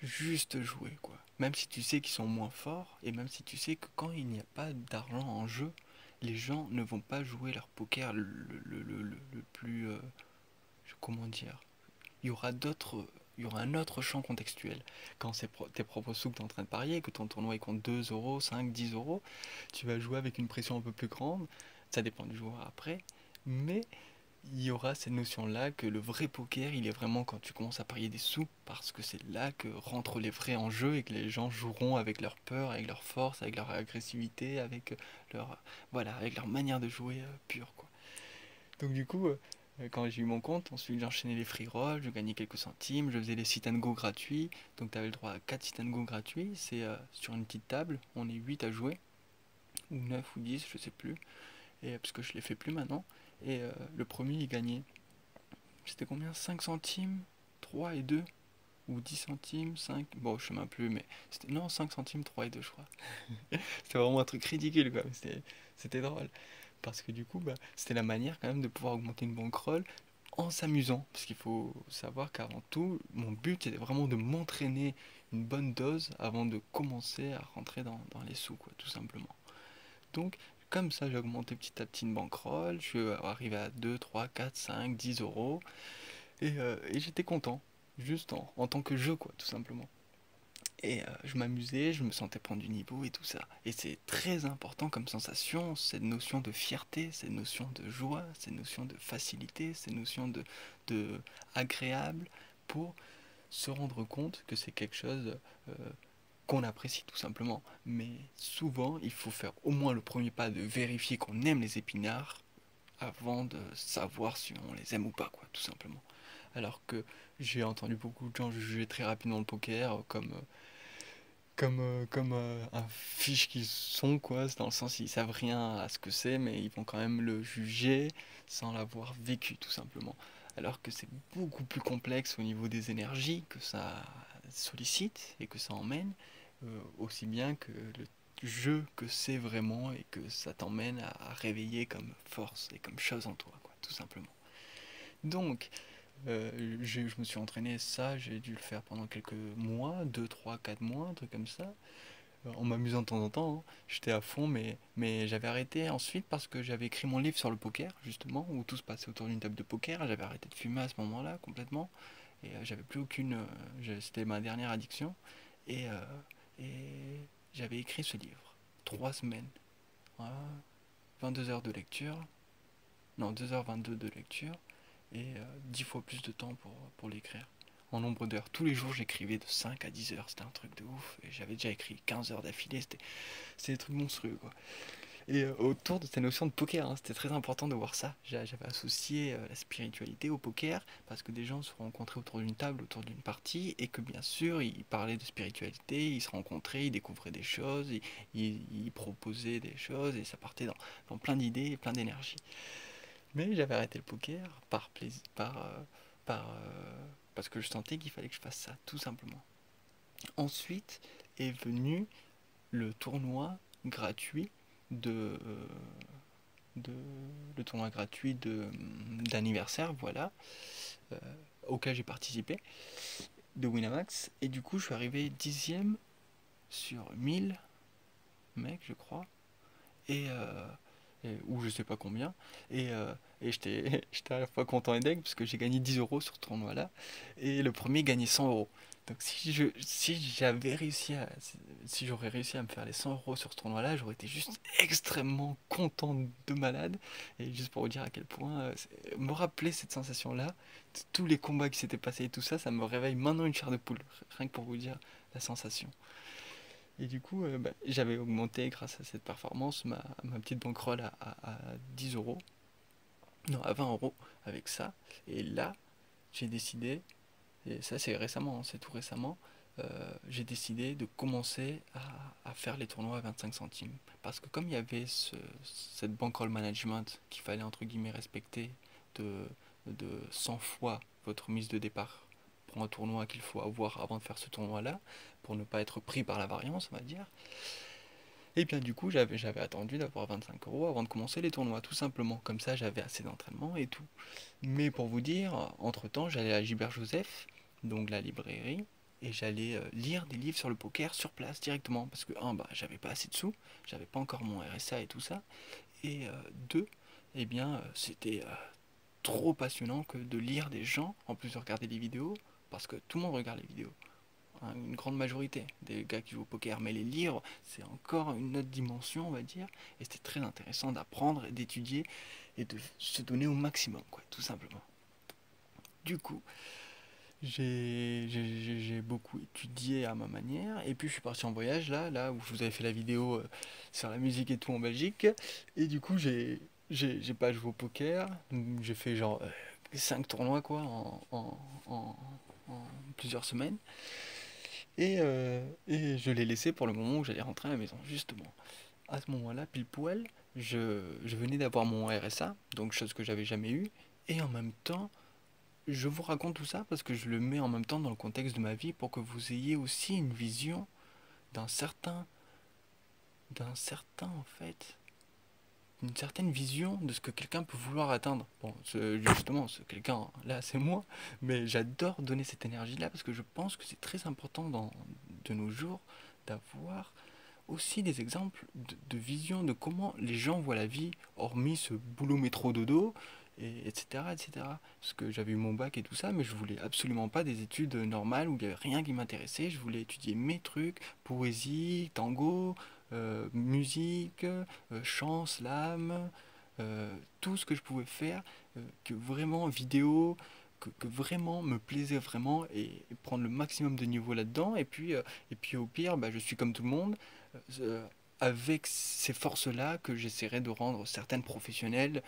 juste jouer, quoi. Même si tu sais qu'ils sont moins forts, et même si tu sais que quand il n'y a pas d'argent en jeu, les gens ne vont pas jouer leur poker le plus... comment dire? Il y aura d'autres... il y aura un autre champ contextuel. Quand c'est tes propres sous que tu es en train de parier, que ton tournoi il compte 2 euros, 5, 10 euros, tu vas jouer avec une pression un peu plus grande, ça dépend du joueur après, mais il y aura cette notion-là que le vrai poker, il est vraiment quand tu commences à parier des sous, parce que c'est là que rentrent les vrais enjeux et que les gens joueront avec leur peur, avec leur force, avec leur agressivité, avec leur, voilà, avec leur manière de jouer pure, quoi. Donc du coup, quand j'ai eu mon compte, ensuite j'enchaînais les free rolls, je gagnais quelques centimes, je faisais les sit and go gratuits, donc tu avais le droit à 4 sit and go gratuits, c'est sur une petite table, on est 8 à jouer, ou 9 ou 10, je sais plus, et parce que je les fais plus maintenant, et le premier il gagnait, c'était combien? 5 centimes, 3 et 2, ou 10 centimes, 5, bon je sais même plus, mais c'était, non, 5 centimes, 3 et 2 je crois. C'était vraiment un truc ridicule quoi, mais c'était drôle. Parce que du coup, bah, c'était la manière quand même de pouvoir augmenter une bankroll en s'amusant. Parce qu'il faut savoir qu'avant tout, mon but était vraiment de m'entraîner une bonne dose avant de commencer à rentrer dans les sous, quoi, tout simplement. Donc, comme ça, j'ai augmenté petit à petit une bankroll. Je suis arrivé à 2, 3, 4, 5, 10 euros. Et j'étais content. Juste en tant que jeu, quoi, tout simplement. Et je m'amusais, je me sentais prendre du niveau et tout ça. Et c'est très important comme sensation, cette notion de fierté, cette notion de joie, cette notion de facilité, cette notion de agréable pour se rendre compte que c'est quelque chose euh, qu'on apprécie tout simplement. Mais souvent, il faut faire au moins le premier pas de vérifier qu'on aime les épinards avant de savoir si on les aime ou pas, quoi, tout simplement. Alors que j'ai entendu beaucoup de gens juger très rapidement le poker comme un fiche qu'ils sont, quoi. C'est dans le sens, ils savent rien à ce que c'est, mais ils vont quand même le juger sans l'avoir vécu, tout simplement. Alors que c'est beaucoup plus complexe au niveau des énergies que ça sollicite et que ça emmène, aussi bien que le jeu que c'est vraiment et que ça t'emmène à réveiller comme force et comme chose en toi, quoi, tout simplement. Donc, je me suis entraîné ça, j'ai dû le faire pendant quelques mois, 2 3 4 mois, un truc comme ça, en m'amusant de temps en temps, hein. J'étais à fond, mais j'avais arrêté ensuite parce que j'avais écrit mon livre sur le poker, justement, où tout se passait autour d'une table de poker. J'avais arrêté de fumer à ce moment-là, complètement, et j'avais plus aucune. C'était ma dernière addiction, et, et j'avais écrit ce livre. 3 semaines, voilà, 22 heures de lecture, non, 2h22 de lecture, et 10 fois plus de temps pour l'écrire. En nombre d'heures. Tous les jours, j'écrivais de 5 à 10 heures. C'était un truc de ouf. Et j'avais déjà écrit 15 heures d'affilée. C'était des trucs monstrueux, quoi. Et autour de cette notion de poker, hein, c'était très important de voir ça. J'avais associé la spiritualité au poker parce que des gens se rencontraient autour d'une table, autour d'une partie, et que bien sûr, ils parlaient de spiritualité, ils se rencontraient, ils découvraient des choses, ils proposaient des choses, et ça partait dans plein d'idées et plein d'énergie. Mais j'avais arrêté le poker par plaisir, parce que je sentais qu'il fallait que je fasse ça, tout simplement. Ensuite est venu le tournoi gratuit de, de le tournoi gratuit d'anniversaire, voilà, euh, auquel j'ai participé, de Winamax. Et du coup, je suis arrivé 10e sur 1000 mecs, je crois. Et, ou je sais pas combien. Et, euh, et j'étais à la fois content et deg parce que j'ai gagné 10 euros sur ce tournoi-là. Et le premier gagnait 100 euros. Donc si j'aurais réussi à me faire les 100 euros sur ce tournoi-là, j'aurais été juste extrêmement content de malade. Et juste pour vous dire à quel point, me rappeler cette sensation-là, tous les combats qui s'étaient passés et tout ça, ça me réveille maintenant une chair de poule. Rien que pour vous dire la sensation. Et du coup, bah, j'avais augmenté grâce à cette performance ma petite bankroll à 10 euros, non, à 20 euros avec ça. Et là, j'ai décidé, et ça c'est récemment, hein, c'est tout récemment, j'ai décidé de commencer à faire les tournois à 25 centimes. Parce que comme il y avait cette bankroll management qu'il fallait entre guillemets respecter de, de 100 fois votre mise de départ pour un tournoi qu'il faut avoir avant de faire ce tournoi-là, pour ne pas être pris par la variance, on va dire. Et bien du coup, j'avais attendu d'avoir 25 euros avant de commencer les tournois, tout simplement. Comme ça, j'avais assez d'entraînement et tout. Mais pour vous dire, entre-temps, j'allais à Gilbert Joseph, donc la librairie, et j'allais lire des livres sur le poker sur place directement. Parce que, un, bah, j'avais pas assez de sous, j'avais pas encore mon RSA et tout ça. Et deux, eh bien, c'était trop passionnant que de lire des gens, en plus de regarder les vidéos, parce que tout le monde regarde les vidéos, hein, une grande majorité des gars qui jouent au poker, mais les livres, c'est encore une autre dimension, on va dire, et c'était très intéressant d'apprendre, et d'étudier, et de se donner au maximum, quoi, tout simplement. Du coup, j'ai beaucoup étudié à ma manière, et puis je suis parti en voyage, là où je vous avais fait la vidéo sur la musique et tout en Belgique, et du coup, j'ai pas joué au poker, j'ai fait genre 5 tournois, quoi, en plusieurs semaines. Et je l'ai laissé pour le moment où j'allais rentrer à la maison, justement. À ce moment-là, pile poil, je venais d'avoir mon RSA, donc chose que j'avais jamais eue, et en même temps, je vous raconte tout ça parce que je le mets en même temps dans le contexte de ma vie pour que vous ayez aussi une vision d'un certain, en fait, une certaine vision de ce que quelqu'un peut vouloir atteindre. Bon, justement, ce quelqu'un là, c'est moi, mais j'adore donner cette énergie-là parce que je pense que c'est très important de nos jours d'avoir aussi des exemples de vision de comment les gens voient la vie, hormis ce boulot métro dodo, et, etc., etc. Parce que j'avais eu mon bac et tout ça, mais je voulais absolument pas des études normales où il n'y avait rien qui m'intéressait. Je voulais étudier mes trucs, poésie, tango, musique, chant, slam, tout ce que je pouvais faire, que vraiment vidéo, que vraiment me plaisait vraiment et prendre le maximum de niveau là-dedans. Et puis au pire, bah, je suis comme tout le monde, euh, avec ces forces-là que j'essaierai de rendre certaines professionnelles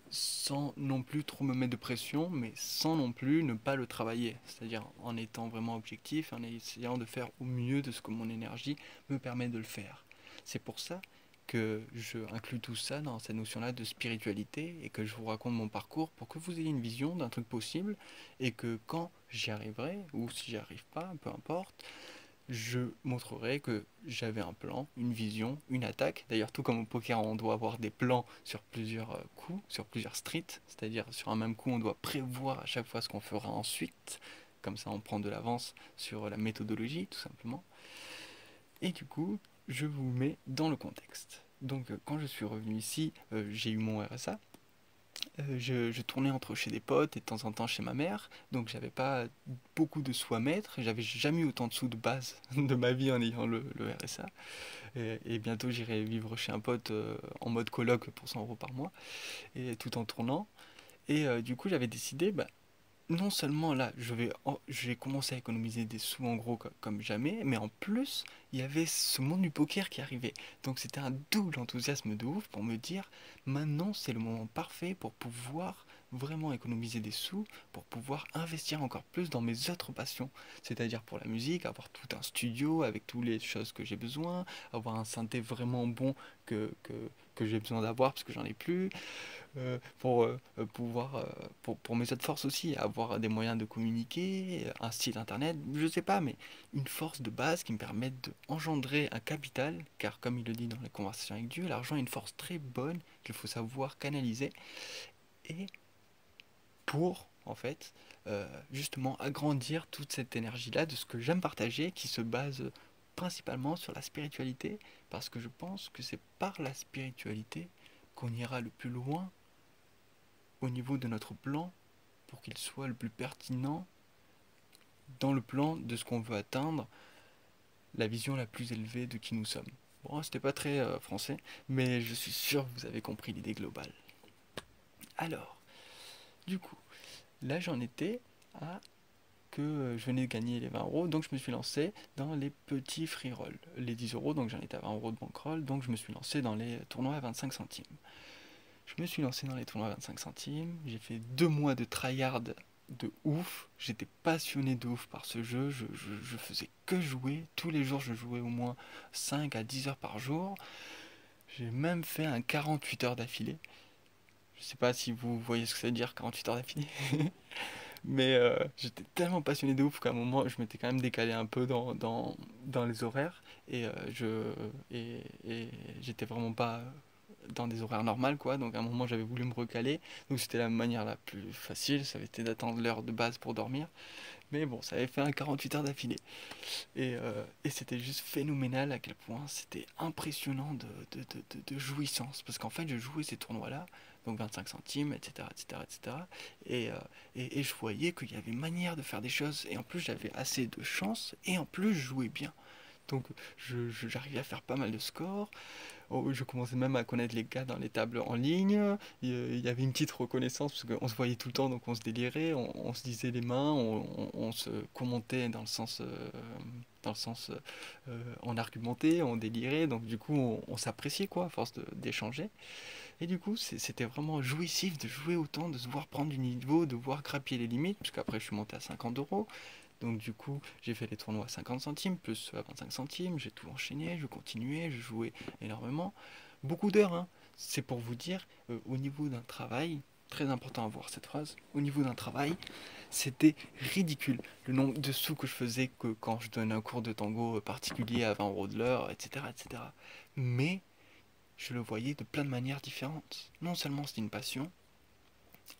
sans non plus trop me mettre de pression, mais sans non plus ne pas le travailler. C'est-à-dire en étant vraiment objectif, en essayant de faire au mieux de ce que mon énergie me permet de le faire. C'est pour ça que je inclus tout ça dans cette notion-là de spiritualité et que je vous raconte mon parcours pour que vous ayez une vision d'un truc possible et que quand j'y arriverai, ou si j'y arrive pas, peu importe, je montrerai que j'avais un plan, une vision, une attaque. D'ailleurs, tout comme au poker, on doit avoir des plans sur plusieurs coups, sur plusieurs streets. C'est-à-dire, sur un même coup, on doit prévoir à chaque fois ce qu'on fera ensuite. Comme ça, on prend de l'avance sur la méthodologie, tout simplement. Et du coup, je vous mets dans le contexte. Donc, quand je suis revenu ici, j'ai eu mon RSA. Je tournais entre chez des potes et de temps en temps chez ma mère, donc j'avais pas beaucoup de sous à mettre, j'avais jamais eu autant de sous de base de ma vie en ayant le RSA. Et bientôt j'irai vivre chez un pote en mode coloc pour 100 € par mois, et tout en tournant. Et du coup j'avais décidé, bah, non seulement là, j'ai commencé à économiser des sous en gros comme jamais, mais en plus, il y avait ce monde du poker qui arrivait. Donc c'était un double enthousiasme de ouf pour me dire, maintenant c'est le moment parfait pour pouvoir vraiment économiser des sous, pour pouvoir investir encore plus dans mes autres passions. C'est-à-dire pour la musique, avoir tout un studio avec toutes les choses que j'ai besoin, avoir un synthé vraiment bon que j'ai besoin d'avoir parce que j'en ai plus, pour pouvoir, pour mes autres forces aussi, avoir des moyens de communiquer, un site internet, je sais pas, mais une force de base qui me permette de engendrer un capital, car comme il le dit dans les conversations avec Dieu, l'argent est une force très bonne qu'il faut savoir canaliser, et pour, en fait, justement agrandir toute cette énergie-là de ce que j'aime partager, qui se base principalement sur la spiritualité, parce que je pense que c'est par la spiritualité qu'on ira le plus loin au niveau de notre plan pour qu'il soit le plus pertinent dans le plan de ce qu'on veut atteindre, la vision la plus élevée de qui nous sommes. Bon, c'était pas très français, mais je suis sûr que vous avez compris l'idée globale. Alors, du coup, là j'en étais à que je venais de gagner les 20 euros, donc je me suis lancé dans les petits free rolls. Les 10 euros, donc j'en étais à 20 euros de bankroll, donc je me suis lancé dans les tournois à 25 centimes. Je me suis lancé dans les tournois à 25 centimes, j'ai fait 2 mois de tryhard de ouf, j'étais passionné de ouf par ce jeu, je faisais que jouer, tous les jours je jouais au moins 5 à 10 heures par jour, j'ai même fait un 48 heures d'affilée, je sais pas si vous voyez ce que ça veut dire 48 heures d'affilée, mais j'étais tellement passionné de ouf qu'à un moment je m'étais quand même décalé un peu dans les horaires, et, et j'étais vraiment pas dans des horaires normales, quoi. Donc à un moment j'avais voulu me recaler, donc c'était la manière la plus facile, ça avait été d'attendre l'heure de base pour dormir, mais bon, ça avait fait un 48 heures d'affilée, et c'était juste phénoménal à quel point c'était impressionnant de jouissance, parce qu'en fait je jouais ces tournois là donc 25 centimes, etc., etc., etc. Et je voyais qu'il y avait manière de faire des choses, et en plus j'avais assez de chance, et en plus je jouais bien. Donc j'arrivais à faire pas mal de scores. Oh, je commençais même à connaître les gars dans les tables en ligne. Il y avait une petite reconnaissance parce qu'on se voyait tout le temps, donc on se délirait, on se disait les mains, on se commentait dans le sens, on argumentait, on délirait, donc du coup on s'appréciait quoi, à force d'échanger. Et du coup c'était vraiment jouissif de jouer autant, de se voir prendre du niveau, de voir grappiller les limites, parce qu'après je suis monté à 50 euros. Donc du coup, j'ai fait les tournois à 50 centimes, plus ceux à 25 centimes, j'ai tout enchaîné, je continuais, je jouais énormément. Beaucoup d'heures, hein. C'est pour vous dire, au niveau d'un travail, très important à voir cette phrase, au niveau d'un travail, c'était ridicule. Le nombre de sous que je faisais que quand je donnais un cours de tango particulier à 20 euros de l'heure, etc., etc. Mais je le voyais de plein de manières différentes. Non seulement c'est une passion,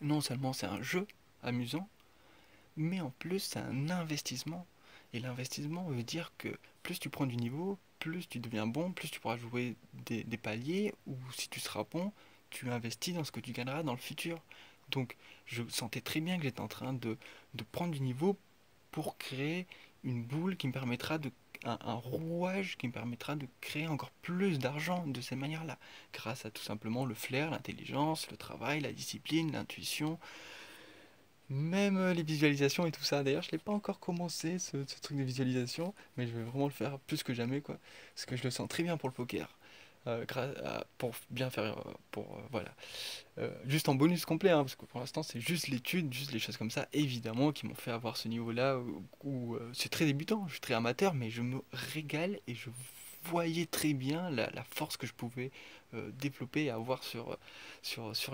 non seulement c'est un jeu amusant, mais en plus c'est un investissement. Et l'investissement veut dire que plus tu prends du niveau, plus tu deviens bon, plus tu pourras jouer des paliers, ou si tu seras bon, tu investis dans ce que tu gagneras dans le futur. Donc je sentais très bien que j'étais en train de prendre du niveau pour créer une boule qui me permettra un rouage qui me permettra de créer encore plus d'argent de cette manière-là, grâce à tout simplement le flair, l'intelligence, le travail, la discipline, l'intuition, même les visualisations et tout ça. D'ailleurs, je l'ai pas encore commencé ce truc de visualisation, mais je vais vraiment le faire plus que jamais quoi, parce que je le sens très bien pour le poker. Pour bien faire, voilà. Juste en bonus complet, hein, parce que pour l'instant c'est juste l'étude, juste les choses comme ça, évidemment, qui m'ont fait avoir ce niveau-là où c'est très débutant, je suis très amateur, mais je me régale et je voyais très bien la force que je pouvais développer et avoir sur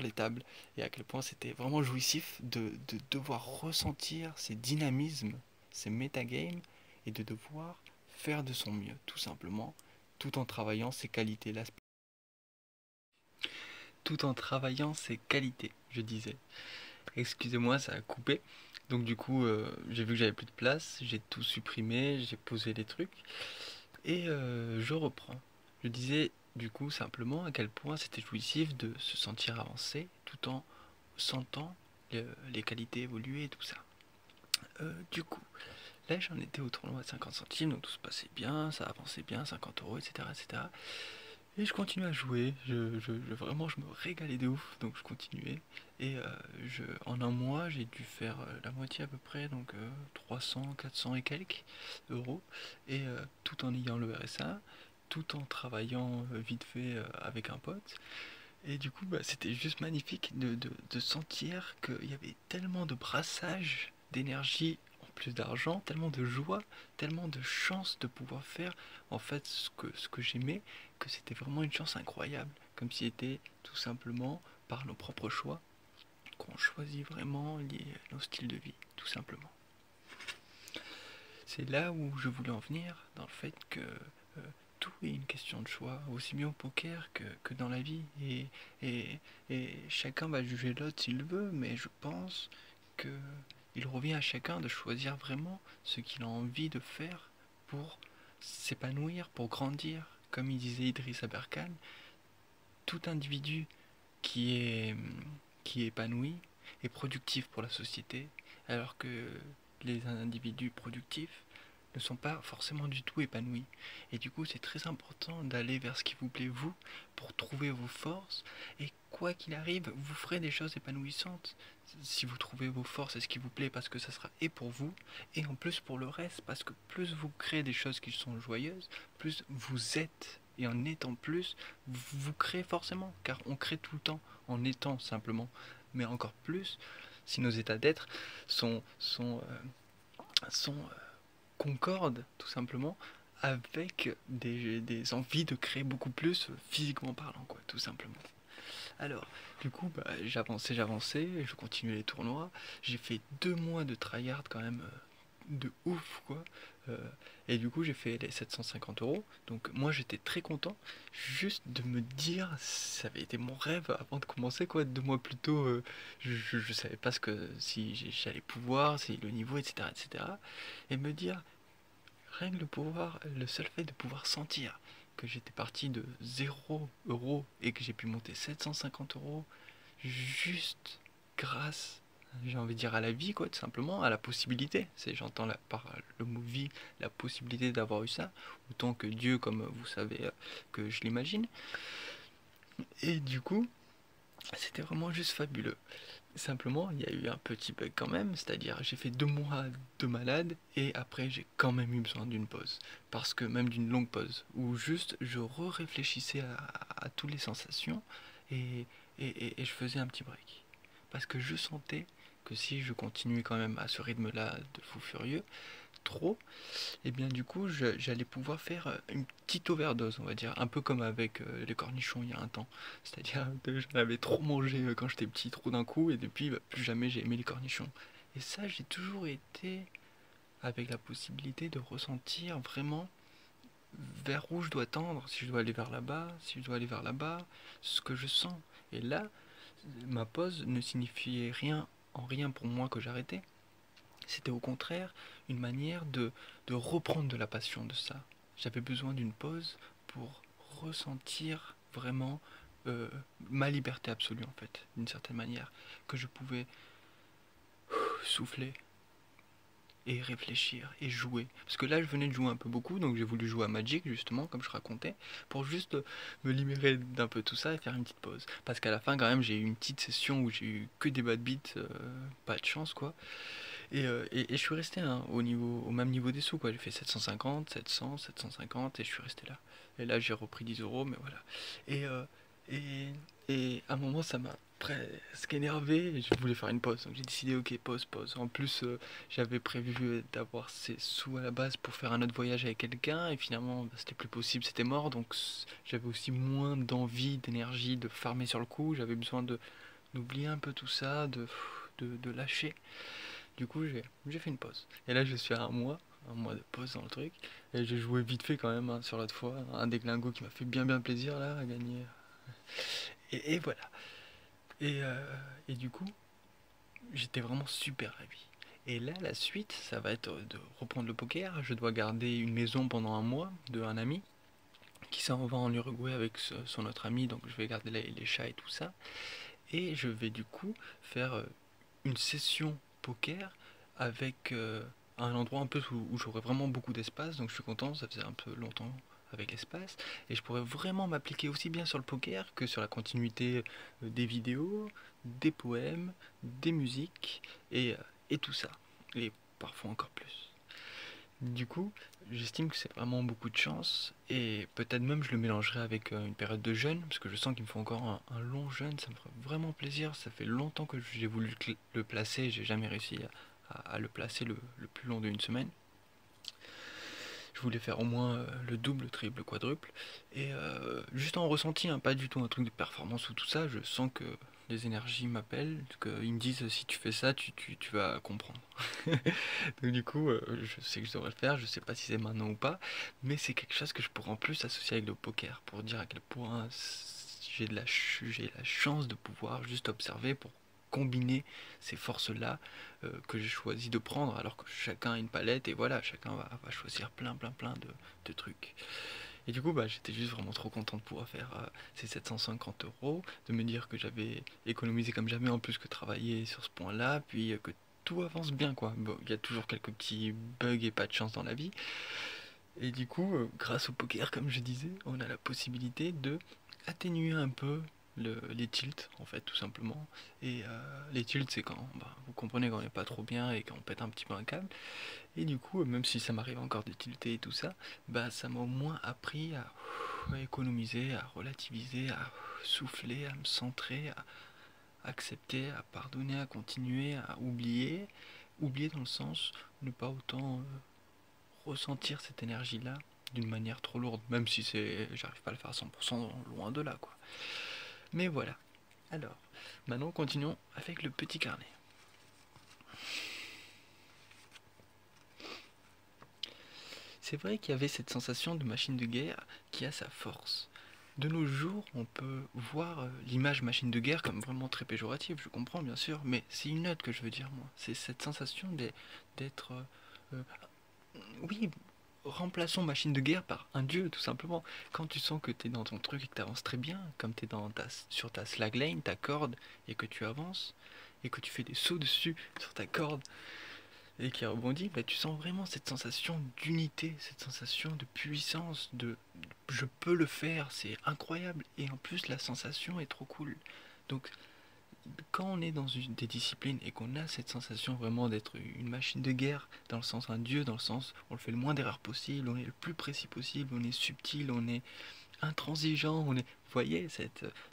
les tables, et à quel point c'était vraiment jouissif de devoir ressentir ces dynamismes, ces metagames, et de devoir faire de son mieux, tout simplement, tout en travaillant ses qualités, tout en travaillant ses qualités, je disais. Excusez-moi, ça a coupé. Donc du coup, j'ai vu que j'avais plus de place, j'ai tout supprimé, j'ai posé les trucs, et je reprends. Je disais du coup simplement à quel point c'était jouissif de se sentir avancé tout en sentant les qualités évoluer et tout ça. Du coup, là j'en étais au tournoi à 50 centimes, donc tout se passait bien, ça avançait bien, 50 euros, etc., etc. Et je continuais à jouer, vraiment je me régalais de ouf, donc je continuais. Et en un mois, j'ai dû faire la moitié à peu près, donc 300, 400 et quelques euros, et tout en ayant le RSA, tout en travaillant vite fait avec un pote. Et du coup, bah, c'était juste magnifique de sentir qu'il y avait tellement de brassage d'énergie en plus d'argent, tellement de joie, tellement de chance de pouvoir faire en fait ce que j'aimais, que c'était vraiment une chance incroyable. Comme si c'était tout simplement par nos propres choix qu'on choisit vraiment nos styles de vie, tout simplement. C'est là où je voulais en venir, dans le fait que tout est une question de choix, aussi bien au poker que dans la vie. Et, et chacun va juger l'autre s'il veut, mais je pense que il revient à chacun de choisir vraiment ce qu'il a envie de faire pour s'épanouir, pour grandir. Comme il disait Idriss Aberkan, tout individu qui est, qui est épanoui est productif pour la société, alors que les individus productifs ne sont pas forcément du tout épanouis. Et du coup, c'est très important d'aller vers ce qui vous plaît vous, pour trouver vos forces, et quoi qu'il arrive, vous ferez des choses épanouissantes si vous trouvez vos forces et ce qui vous plaît, parce que ça sera et pour vous, et en plus pour le reste, parce que plus vous créez des choses qui sont joyeuses, plus vous êtes, et en étant plus, vous créez forcément, car on crée tout le temps, en étant simplement, mais encore plus si nos états d'être sont concorde tout simplement avec des envies de créer beaucoup plus physiquement parlant, quoi, tout simplement. Alors, du coup, bah, j'avançais, je continuais les tournois, j'ai fait 2 mois de tryhard quand même de ouf, quoi. Euh, et du coup, j'ai fait les 750 euros. Donc, moi, j'étais très content juste de me dire, ça avait été mon rêve avant de commencer, quoi. 2 mois plus tôt, je savais pas si j'allais pouvoir, si le niveau, etc., etc. Et me dire, rien que le seul fait de pouvoir sentir que j'étais parti de 0 euros et que j'ai pu monter 750 euros, juste grâce, j'ai envie de dire, à la vie, quoi, tout simplement, à la possibilité. J'entends par le mot vie, la possibilité d'avoir eu ça, autant que Dieu, comme vous savez que je l'imagine. Et du coup, c'était vraiment juste fabuleux. Simplement, il y a eu un petit bug quand même, c'est-à-dire j'ai fait 2 mois de malade et après j'ai quand même eu besoin d'une pause. Parce que même d'une longue pause, où juste je réfléchissais à toutes les sensations et, et je faisais un petit break. Parce que je sentais que si je continuais quand même à ce rythme-là de fou furieux, trop, et bien du coup j'allais pouvoir faire une petite overdose, on va dire, un peu comme avec les cornichons il y a un temps. C'est-à-dire que j'en avais trop mangé quand j'étais petit, trop d'un coup, et depuis bah, plus jamais j'ai aimé les cornichons. Et ça, j'ai toujours été avec la possibilité de ressentir vraiment vers où je dois tendre, si je dois aller vers là-bas, si je dois aller vers là-bas, ce que je sens. Et là, ma pause ne signifiait rien en rien pour moi que j'arrêtais. C'était au contraire une manière de reprendre de la passion de ça. J'avais besoin d'une pause pour ressentir vraiment euh, ma liberté absolue en fait, d'une certaine manière, que je pouvais souffler et réfléchir et jouer. Parce que là je venais de jouer un peu beaucoup, donc j'ai voulu jouer à Magic justement, comme je racontais, pour juste me libérer d'un peu tout ça et faire une petite pause. Parce qu'à la fin quand même j'ai eu une petite session où j'ai eu que des bad beats, pas de chance quoi. Et je suis resté hein, au même niveau des sous, quoi. J'ai fait 750, 700, 750 et je suis resté là. Et là, j'ai repris 10 euros, mais voilà. Et, euh, et, et à un moment, ça m'a presque énervé et je voulais faire une pause. Donc j'ai décidé, ok, pause, pause. En plus, j'avais prévu d'avoir ces sous à la base pour faire un autre voyage avec quelqu'un et finalement, bah, c'était plus possible, c'était mort. Donc j'avais aussi moins d'envie, d'énergie de farmer sur le coup. J'avais besoin d'oublier un peu tout ça, de lâcher. Du coup, j'ai fait une pause. Et là, je suis à un mois de pause dans le truc. Et j'ai joué vite fait quand même hein, sur l'autre fois. Un déglingo qui m'a fait bien plaisir là à gagner. Et voilà. Et, euh, et du coup, j'étais vraiment super ravi. Et là, la suite, ça va être de reprendre le poker. Je dois garder une maison pendant un mois de un ami qui s'en va en Uruguay avec son autre ami. Donc, je vais garder les chats et tout ça. Et je vais du coup faire une session poker avec un endroit un peu où j'aurais vraiment beaucoup d'espace, donc je suis content, ça faisait un peu longtemps avec l'espace, et je pourrais vraiment m'appliquer aussi bien sur le poker que sur la continuité des vidéos, des poèmes, des musiques, et tout ça, et parfois encore plus. Du coup, j'estime que c'est vraiment beaucoup de chance et peut-être même je le mélangerai avec une période de jeûne parce que je sens qu'il me faut encore un long jeûne, ça me ferait vraiment plaisir. Ça fait longtemps que j'ai voulu le placer, j'ai jamais réussi à le placer le plus long d'une semaine. Je voulais faire au moins le double, le triple, le quadruple. Et juste en ressenti, hein, pas du tout un truc de performance ou tout ça, je sens que les énergies m'appellent, qu'ils me disent si tu fais ça, tu vas comprendre. Donc du coup, je sais que je devrais le faire, je sais pas si c'est maintenant ou pas, mais c'est quelque chose que je pourrais en plus associer avec le poker, pour dire à quel point j'ai la chance de pouvoir juste observer pour combiner ces forces-là que j'ai choisi de prendre, alors que chacun a une palette et voilà, chacun va choisir plein de trucs. Et du coup, bah, j'étais juste vraiment trop content de pouvoir faire ces 750 euros, de me dire que j'avais économisé comme jamais en plus que travailler sur ce point-là, puis que tout avance bien quoi. Bon, il y a toujours quelques petits bugs et pas de chance dans la vie. Et du coup, grâce au poker, comme je disais, on a la possibilité de atténuer un peu les tilts, en fait, tout simplement. Et les tilts, c'est quand, bah, vous comprenez, quand on n'est pas trop bien et qu'on pète un petit peu un câble. Et du coup, même si ça m'arrive encore de tilter et tout ça, bah ça m'a au moins appris à économiser, à relativiser, à souffler, à me centrer, à accepter, à pardonner, à continuer, à oublier. Oublier dans le sens, ne pas autant ressentir cette énergie-là d'une manière trop lourde, même si j'arrive pas à le faire à 100%, loin de là, quoi. Mais voilà. Alors, maintenant continuons avec le petit carnet. C'est vrai qu'il y avait cette sensation de machine de guerre qui a sa force. De nos jours, on peut voir l'image machine de guerre comme vraiment très péjorative, je comprends bien sûr, mais c'est une note que je veux dire moi. C'est cette sensation d'être, oui, remplaçons machine de guerre par un dieu, tout simplement. Quand tu sens que tu es dans ton truc et que tu avances très bien, comme tu es sur ta slackline, ta corde, et que tu avances, et que tu fais des sauts dessus sur ta corde, et qui rebondit, bah, tu sens vraiment cette sensation d'unité, cette sensation de puissance, de je peux le faire, c'est incroyable. Et en plus, la sensation est trop cool. Donc, quand on est dans des disciplines et qu'on a cette sensation vraiment d'être une machine de guerre, dans le sens un dieu, dans le sens on le fait le moins d'erreurs possible, on est le plus précis possible, on est subtil, on est intransigeant, on est, vous voyez,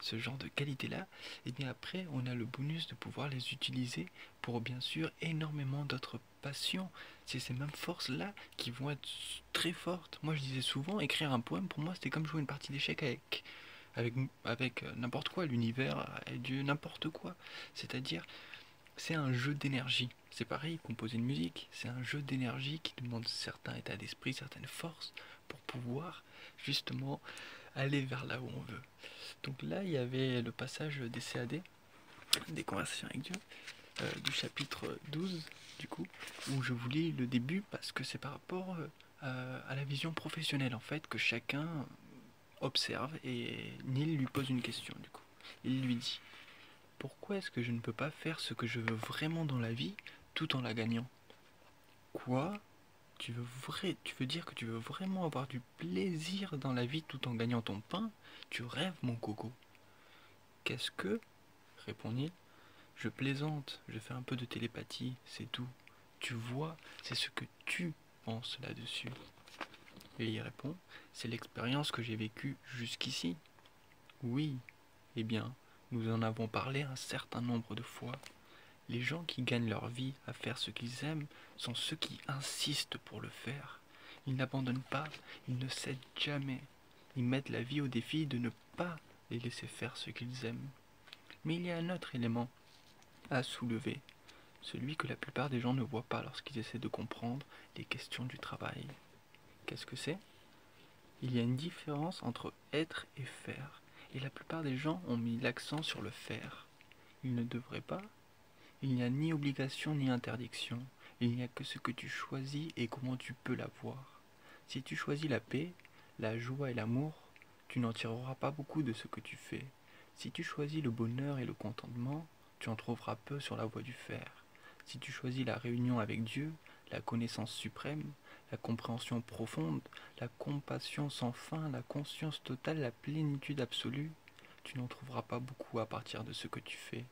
ce genre de qualité-là, et bien après, on a le bonus de pouvoir les utiliser pour bien sûr énormément d'autres passions. C'est ces mêmes forces-là qui vont être très fortes. Moi, je disais souvent, écrire un poème, pour moi, c'était comme jouer une partie d'échecs avec n'importe quoi, l'univers, Dieu, n'importe quoi. C'est-à-dire, c'est un jeu d'énergie. C'est pareil, composer une musique, c'est un jeu d'énergie qui demande certains états d'esprit, certaines forces pour pouvoir justement aller vers là où on veut. Donc là, il y avait le passage des CAD, des conversations avec Dieu, du chapitre 12, du coup, où je vous lis le début parce que c'est par rapport à la vision professionnelle, en fait, que chacun observe et Neil lui pose une question, du coup. Il lui dit, pourquoi est-ce que je ne peux pas faire ce que je veux vraiment dans la vie tout en la gagnant? Quoi? Tu veux dire que tu veux vraiment avoir du plaisir dans la vie tout en gagnant ton pain? Tu rêves, mon coco. Qu'est-ce que? Répond-il. Je plaisante, je fais un peu de télépathie, c'est tout. Tu vois, c'est ce que tu penses là-dessus. Et il répond, c'est l'expérience que j'ai vécue jusqu'ici. Oui, eh bien, nous en avons parlé un certain nombre de fois. Les gens qui gagnent leur vie à faire ce qu'ils aiment sont ceux qui insistent pour le faire. Ils n'abandonnent pas, ils ne cèdent jamais. Ils mettent la vie au défi de ne pas les laisser faire ce qu'ils aiment. Mais il y a un autre élément à soulever, celui que la plupart des gens ne voient pas lorsqu'ils essaient de comprendre les questions du travail. Qu'est-ce que c'est? Il y a une différence entre être et faire, et la plupart des gens ont mis l'accent sur le faire. Ils ne devraient pas. Il n'y a ni obligation ni interdiction, il n'y a que ce que tu choisis et comment tu peux l'avoir. Si tu choisis la paix, la joie et l'amour, tu n'en tireras pas beaucoup de ce que tu fais. Si tu choisis le bonheur et le contentement, tu en trouveras peu sur la voie du faire. Si tu choisis la réunion avec Dieu, la connaissance suprême, la compréhension profonde, la compassion sans fin, la conscience totale, la plénitude absolue, tu n'en trouveras pas beaucoup à partir de ce que tu fais.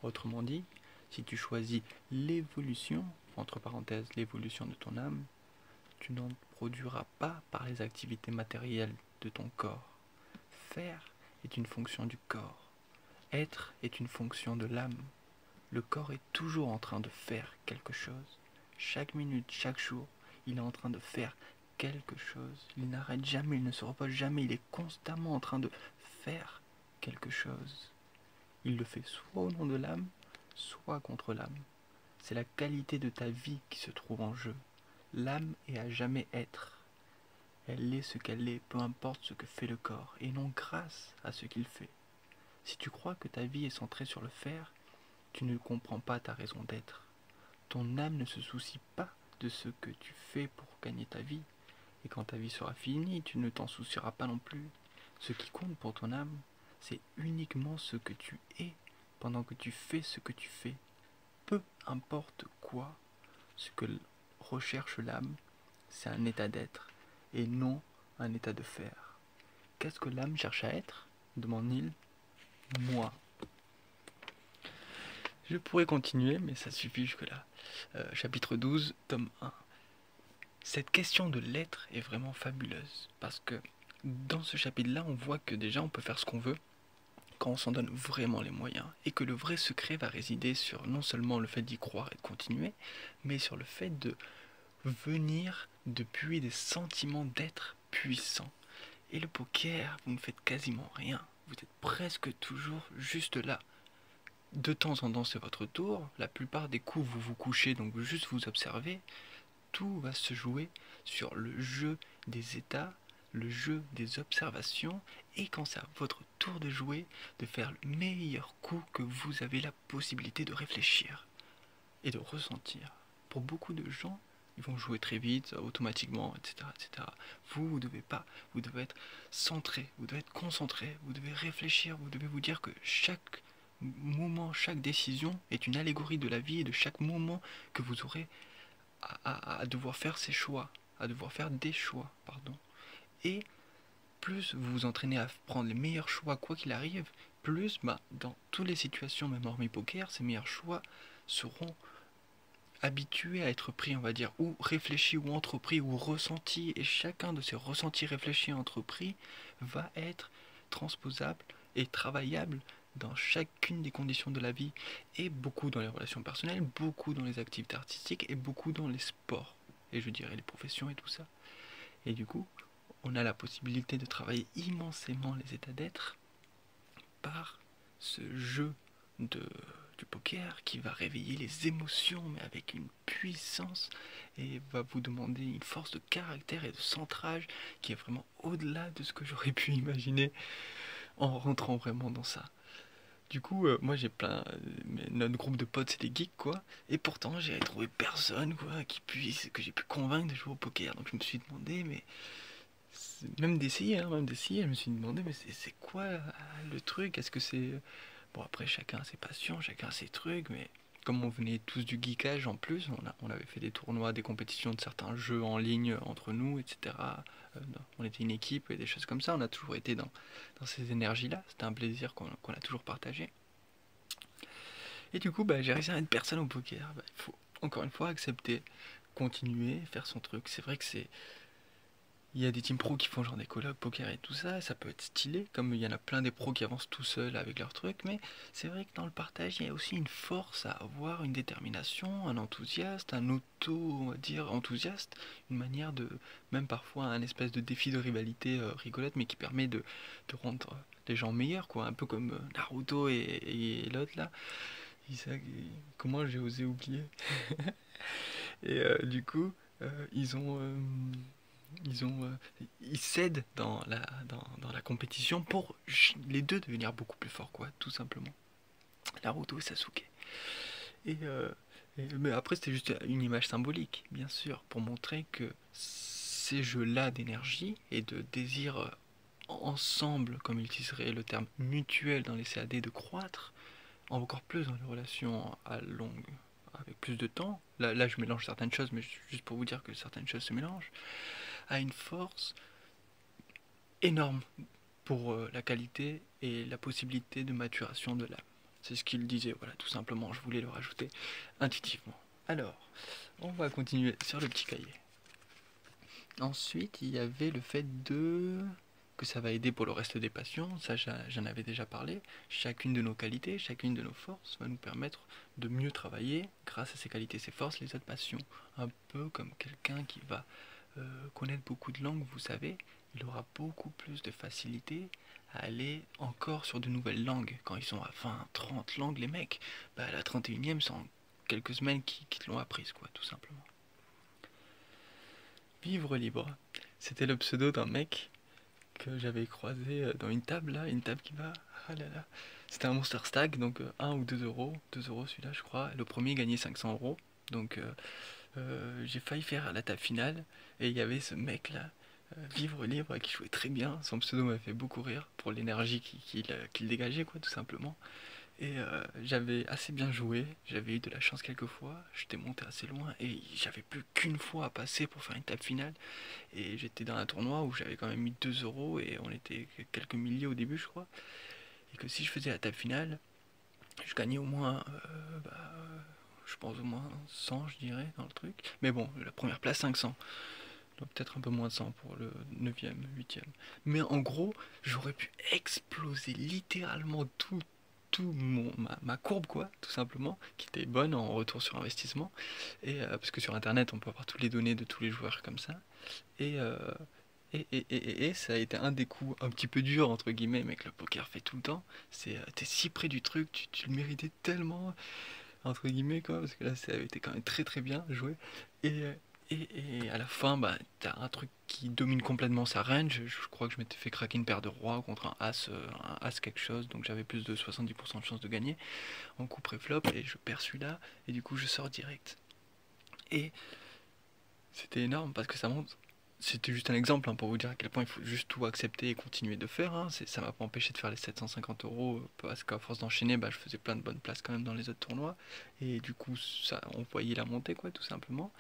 Autrement dit, si tu choisis l'évolution, entre parenthèses l'évolution de ton âme, tu n'en produiras pas par les activités matérielles de ton corps. Faire est une fonction du corps. Être est une fonction de l'âme. Le corps est toujours en train de faire quelque chose. Chaque minute, chaque jour, il est en train de faire quelque chose. Il n'arrête jamais, il ne se repose jamais, il est constamment en train de faire quelque chose. Il le fait soit au nom de l'âme, soit contre l'âme. C'est la qualité de ta vie qui se trouve en jeu. L'âme est à jamais être. Elle est ce qu'elle est, peu importe ce que fait le corps, et non grâce à ce qu'il fait. Si tu crois que ta vie est centrée sur le faire, tu ne comprends pas ta raison d'être. Ton âme ne se soucie pas de ce que tu fais pour gagner ta vie, et quand ta vie sera finie, tu ne t'en soucieras pas non plus. Ce qui compte pour ton âme, c'est uniquement ce que tu es pendant que tu fais ce que tu fais. Peu importe quoi, ce que recherche l'âme, c'est un état d'être et non un état de faire. Qu'est-ce que l'âme cherche à être? Demande Neil. Moi. Je pourrais continuer, mais ça suffit jusque-là. Chapitre 12, tome 1. Cette question de l'être est vraiment fabuleuse, parce que dans ce chapitre-là, on voit que déjà on peut faire ce qu'on veut, quand on s'en donne vraiment les moyens, et que le vrai secret va résider sur non seulement le fait d'y croire et de continuer, mais sur le fait de venir depuis des sentiments d'être puissant. Et le poker, vous ne faites quasiment rien, vous êtes presque toujours juste là. De temps en temps c'est votre tour, la plupart des coups vous vous couchez, donc juste vous observez. Tout va se jouer sur le jeu des états, le jeu des observations, et quand c'est à votre tour de jouer, de faire le meilleur coup que vous avez la possibilité de réfléchir et de ressentir. Pour beaucoup de gens, ils vont jouer très vite, automatiquement, etc., etc. Vous devez pas, vous devez être centré, vous devez être concentré, vous devez réfléchir, vous devez vous dire que chaque moment, chaque décision est une allégorie de la vie et de chaque moment que vous aurez à devoir faire ses choix, à devoir faire des choix, pardon. Et plus vous vous entraînez à prendre les meilleurs choix quoi qu'il arrive, plus dans toutes les situations, même hormis poker, ces meilleurs choix seront habitués à être pris, on va dire, ou réfléchis ou entrepris ou ressentis, et chacun de ces ressentis, réfléchis et entrepris va être transposable et travaillable dans chacune des conditions de la vie, et beaucoup dans les relations personnelles, beaucoup dans les activités artistiques et beaucoup dans les sports, et je dirais les professions et tout ça. Et du coup, on a la possibilité de travailler immensément les états d'être par ce jeu du poker qui va réveiller les émotions, mais avec une puissance, et va vous demander une force de caractère et de centrage qui est vraiment au-delà de ce que j'aurais pu imaginer en rentrant vraiment dans ça. Du coup, moi j'ai plein. Notre groupe de potes, c'est des geeks, quoi. Et pourtant, j'ai trouvé personne, quoi, que j'ai pu convaincre de jouer au poker. Donc je me suis demandé, mais. Même d'essayer, hein, même d'essayer, je me suis demandé, mais c'est quoi le truc? Est-ce que c'est. Bon, après, chacun a ses passions, chacun a ses trucs, mais comme on venait tous du geekage en plus, on avait fait des tournois, des compétitions de certains jeux en ligne entre nous, etc. On était une équipe et des choses comme ça, on a toujours été dans ces énergies-là, c'était un plaisir qu'on a toujours partagé. Et du coup, j'ai réussi à être personne au poker. Il faut encore une fois accepter, continuer, faire son truc. C'est vrai que c'est. Il y a des teams pros qui font genre des colloques poker et tout ça, ça peut être stylé, comme il y en a plein des pros qui avancent tout seuls avec leur truc, mais c'est vrai que dans le partage, il y a aussi une force à avoir, une détermination, un enthousiaste, un auto, on va dire, enthousiaste, une manière de, même parfois un espèce de défi de rivalité rigolote, mais qui permet de rendre les gens meilleurs, quoi, un peu comme Naruto et l'autre là. Comment j'ai osé oublier? Et du coup, ils ont... ils cèdent dans la compétition pour les deux devenir beaucoup plus forts, quoi, tout simplement. Naruto et Sasuke. Et, mais après, c'était juste une image symbolique, bien sûr, pour montrer que ces jeux-là d'énergie et de désir ensemble, comme il utiliserait le terme mutuel dans les CAD, de croître, encore plus dans les relations à longue, avec plus de temps. Là, je mélange certaines choses, mais juste pour vous dire que certaines choses se mélangent, a une force énorme pour la qualité et la possibilité de maturation de l'âme. C'est ce qu'il disait, voilà, tout simplement, je voulais le rajouter intuitivement. Alors, on va continuer sur le petit cahier. Ensuite, il y avait le fait que ça va aider pour le reste des passions, ça j'en avais déjà parlé. Chacune de nos qualités, chacune de nos forces va nous permettre de mieux travailler grâce à ses qualités, ses forces, les autres passions. Un peu comme quelqu'un qui va connaître beaucoup de langues, vous savez, il aura beaucoup plus de facilité à aller encore sur de nouvelles langues. Quand ils sont à 20, 30 langues, les mecs, la 31e, c'est en quelques semaines qu'ils l'ont apprise, quoi, tout simplement. Vivre libre, c'était le pseudo d'un mec que j'avais croisé dans une table, là, une table qui va... Ah là là. C'était un Monster Stag, donc 1 ou 2 euros. 2 euros celui-là, je crois. Le premier gagnait 500 euros. Donc j'ai failli faire la table finale. Et il y avait ce mec-là, Vivre libre, qui jouait très bien. Son pseudo m'a fait beaucoup rire pour l'énergie qu'il dégageait, quoi, tout simplement. Et j'avais assez bien joué, j'avais eu de la chance quelques fois, j'étais monté assez loin et j'avais plus qu'une fois à passer pour faire une table finale. Et j'étais dans un tournoi où j'avais quand même mis 2 euros et on était quelques milliers au début, je crois. Et que si je faisais la table finale, je gagnais au moins, je pense au moins 100, je dirais, dans le truc. Mais bon, la première place, 500. Donc peut-être un peu moins de 100 pour le 9e, 8e. Mais en gros, j'aurais pu exploser littéralement ma courbe, quoi, tout simplement, qui était bonne en retour sur investissement. Et parce que sur internet, on peut avoir toutes les données de tous les joueurs comme ça. Et, et ça a été un des coups un petit peu dur, entre guillemets, mais que le poker fait tout le temps. C'est t'es si près du truc, tu le méritais tellement, entre guillemets, quoi, parce que là, ça avait été quand même très très bien joué. Et, et à la fin, t'as un truc qui domine complètement sa range. Je crois que je m'étais fait craquer une paire de rois contre un as quelque chose, donc j'avais plus de 70% de chance de gagner en coup pré-flop, et je perds celui-là, et du coup je sors direct. Et C'était énorme parce que ça montre. C'était juste un exemple hein, pour vous dire à quel point il faut juste tout accepter et continuer de faire. Hein. Ça m'a pas empêché de faire les 750 € parce qu'à force d'enchaîner, bah, je faisais plein de bonnes places quand même dans les autres tournois. Et du coup, ça, on voyait la montée, quoi, tout simplement.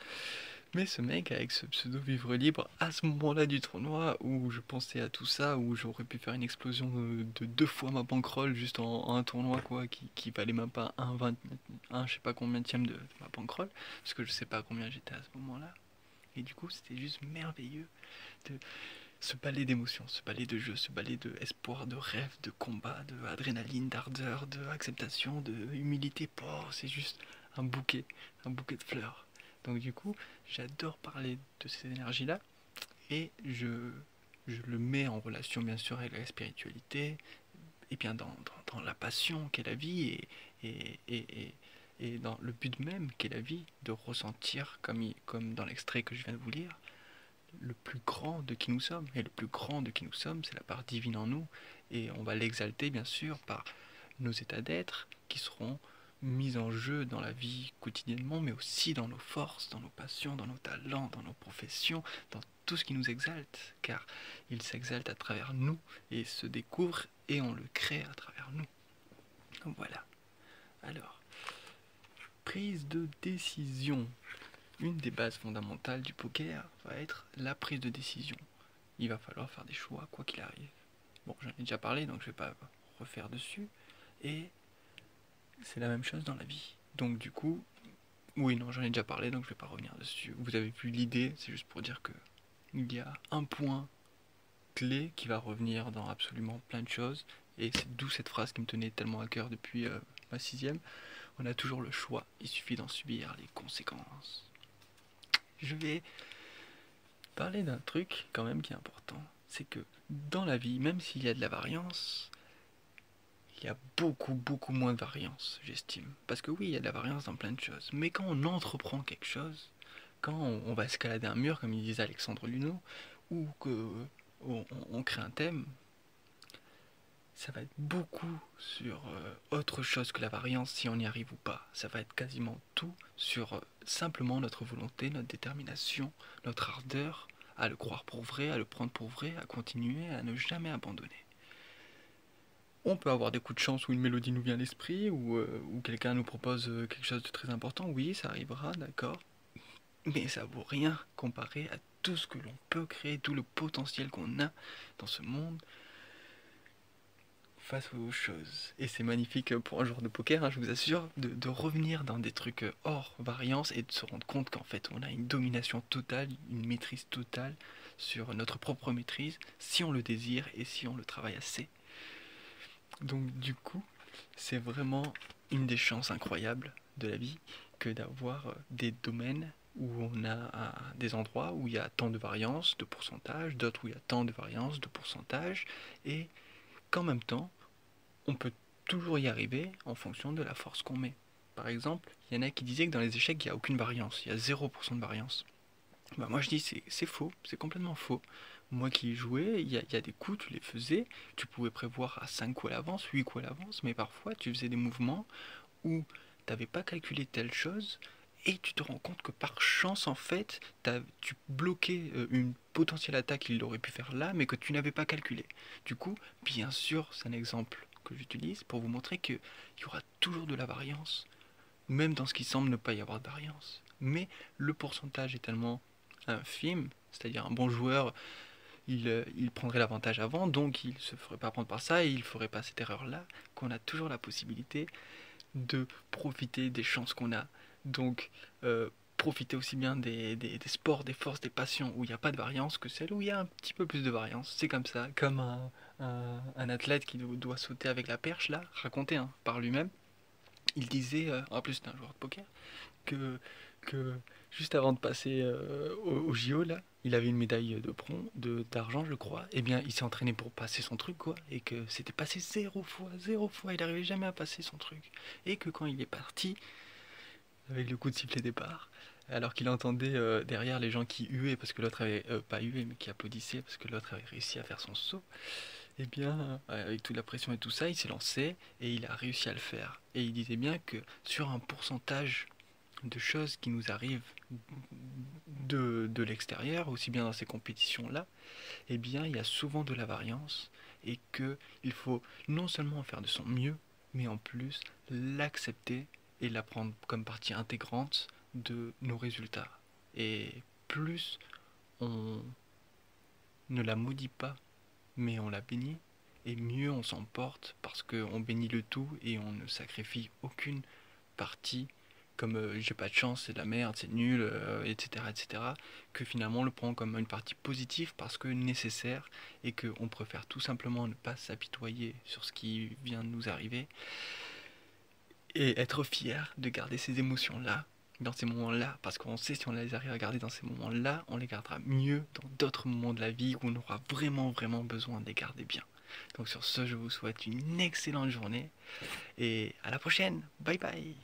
Mais ce mec, avec ce pseudo vivre libre, à ce moment-là du tournoi, où je pensais à tout ça, où j'aurais pu faire une explosion de 2 fois ma bankroll juste en un tournoi, quoi, qui valait même pas un je sais pas combien de ma bankroll, parce que je sais pas combien j'étais à ce moment-là. Et du coup, c'était juste merveilleux de ce balai d'émotions, ce balai de jeu, ce balai de espoir, de rêve, de combat, de adrénaline, d'ardeur, de acceptation, de humilité. Oh, c'est juste un bouquet de fleurs. Donc du coup, j'adore parler de ces énergies-là et je le mets en relation bien sûr avec la spiritualité et bien dans la passion qu'est la vie et, et, et, et dans le but même qu'est la vie, de ressentir, comme dans l'extrait que je viens de vous lire, le plus grand de qui nous sommes. Et le plus grand de qui nous sommes, c'est la part divine en nous. Et on va l'exalter, bien sûr, par nos états d'être qui seront mis en jeu dans la vie quotidiennement, mais aussi dans nos forces, dans nos passions, dans nos talents, dans nos professions, dans tout ce qui nous exalte. Car il s'exalte à travers nous et se découvre et on le crée à travers nous. Donc voilà. Alors, prise de décision. Une des bases fondamentales du poker va être la prise de décision. Il va falloir faire des choix quoi qu'il arrive. Bon, j'en ai déjà parlé, donc je vais pas refaire dessus. Et c'est la même chose dans la vie. Donc du coup, oui, non, j'en ai déjà parlé, donc je vais pas revenir dessus. Vous avez vu l'idée, c'est juste pour dire que il y a un point clé qui va revenir dans absolument plein de choses. Et c'est d'où cette phrase qui me tenait tellement à cœur depuis ma sixième. On a toujours le choix, il suffit d'en subir les conséquences. Je vais parler d'un truc quand même qui est important. C'est que dans la vie, même s'il y a de la variance, il y a beaucoup moins de variance, j'estime. Parce que oui, il y a de la variance dans plein de choses. Mais quand on entreprend quelque chose, quand on va escalader un mur, comme il disait Alexandre Luneau, ou qu'on crée un thème, ça va être beaucoup sur autre chose que la variance si on y arrive ou pas. Ça va être quasiment tout sur simplement notre volonté, notre détermination, notre ardeur à le croire pour vrai, à le prendre pour vrai, à continuer, à ne jamais abandonner. On peut avoir des coups de chance où une mélodie nous vient à l'esprit, ou quelqu'un nous propose quelque chose de très important, oui, ça arrivera, d'accord. Mais ça vaut rien comparé à tout ce que l'on peut créer, tout le potentiel qu'on a dans ce monde face aux choses. Et c'est magnifique pour un joueur de poker, hein, je vous assure, de revenir dans des trucs hors variance et de se rendre compte qu'en fait on a une domination totale, une maîtrise totale sur notre propre maîtrise, si on le désire et si on le travaille assez. Donc du coup, c'est vraiment une des chances incroyables de la vie que d'avoir des domaines où on a des endroits où il y a tant de variance de pourcentage, d'autres où il y a tant de variance de pourcentage, et qu'en même temps, on peut toujours y arriver en fonction de la force qu'on met. Par exemple, il y en a qui disaient que dans les échecs, il n'y a aucune variance, il y a 0% de variance. Bah moi je dis c'est faux, c'est complètement faux. Moi qui y jouais, il y a des coups, tu les faisais, tu pouvais prévoir à 5 coups à l'avance, 8 coups à l'avance, mais parfois tu faisais des mouvements où tu n'avais pas calculé telle chose et tu te rends compte que par chance en fait, tu bloquais une potentielle attaque qu'il aurait pu faire là, mais que tu n'avais pas calculé. Du coup, bien sûr, c'est un exemple que j'utilise pour vous montrer qu'il y aura toujours de la variance, même dans ce qui semble ne pas y avoir de variance. Mais le pourcentage est tellement infime, c'est-à-dire un bon joueur, il prendrait l'avantage avant, donc il ne se ferait pas prendre par ça et il ne ferait pas cette erreur-là, qu'on a toujours la possibilité de profiter des chances qu'on a. Donc, profiter aussi bien des sports, des forces, des passions où il n'y a pas de variance que celles où il y a un petit peu plus de variance. C'est comme ça, comme un athlète qui doit sauter avec la perche, là, raconté hein, par lui-même. Il disait, en plus c'est un joueur de poker, que, que juste avant de passer au JO, là, il avait une médaille d'argent, je crois. Et bien, il s'est entraîné pour passer son truc, quoi. Et que c'était passé 0 fois. Il n'arrivait jamais à passer son truc. Et que quand il est parti, avec le coup de sifflet départ, alors qu'il entendait derrière les gens qui huaient parce que l'autre avait pas hué, mais qui applaudissaient parce que l'autre avait réussi à faire son saut, et bien, avec toute la pression et tout ça, il s'est lancé et il a réussi à le faire. Et il disait bien que sur un pourcentage de choses qui nous arrivent de l'extérieur, aussi bien dans ces compétitions-là, eh bien, il y a souvent de la variance et qu'il faut non seulement faire de son mieux, mais en plus l'accepter et la prendre comme partie intégrante de nos résultats. Et plus on ne la maudit pas, mais on la bénit, et mieux on s'en porte parce qu'on bénit le tout et on ne sacrifie aucune partie comme j'ai pas de chance, c'est de la merde, c'est nul, etc., etc., que finalement on le prend comme une partie positive parce que nécessaire et qu'on préfère tout simplement ne pas s'apitoyer sur ce qui vient de nous arriver et être fier de garder ces émotions-là dans ces moments-là, parce qu'on sait si on les arrive à garder dans ces moments-là, on les gardera mieux dans d'autres moments de la vie où on aura vraiment vraiment besoin de les garder bien. Donc sur ce, je vous souhaite une excellente journée et à la prochaine. Bye bye.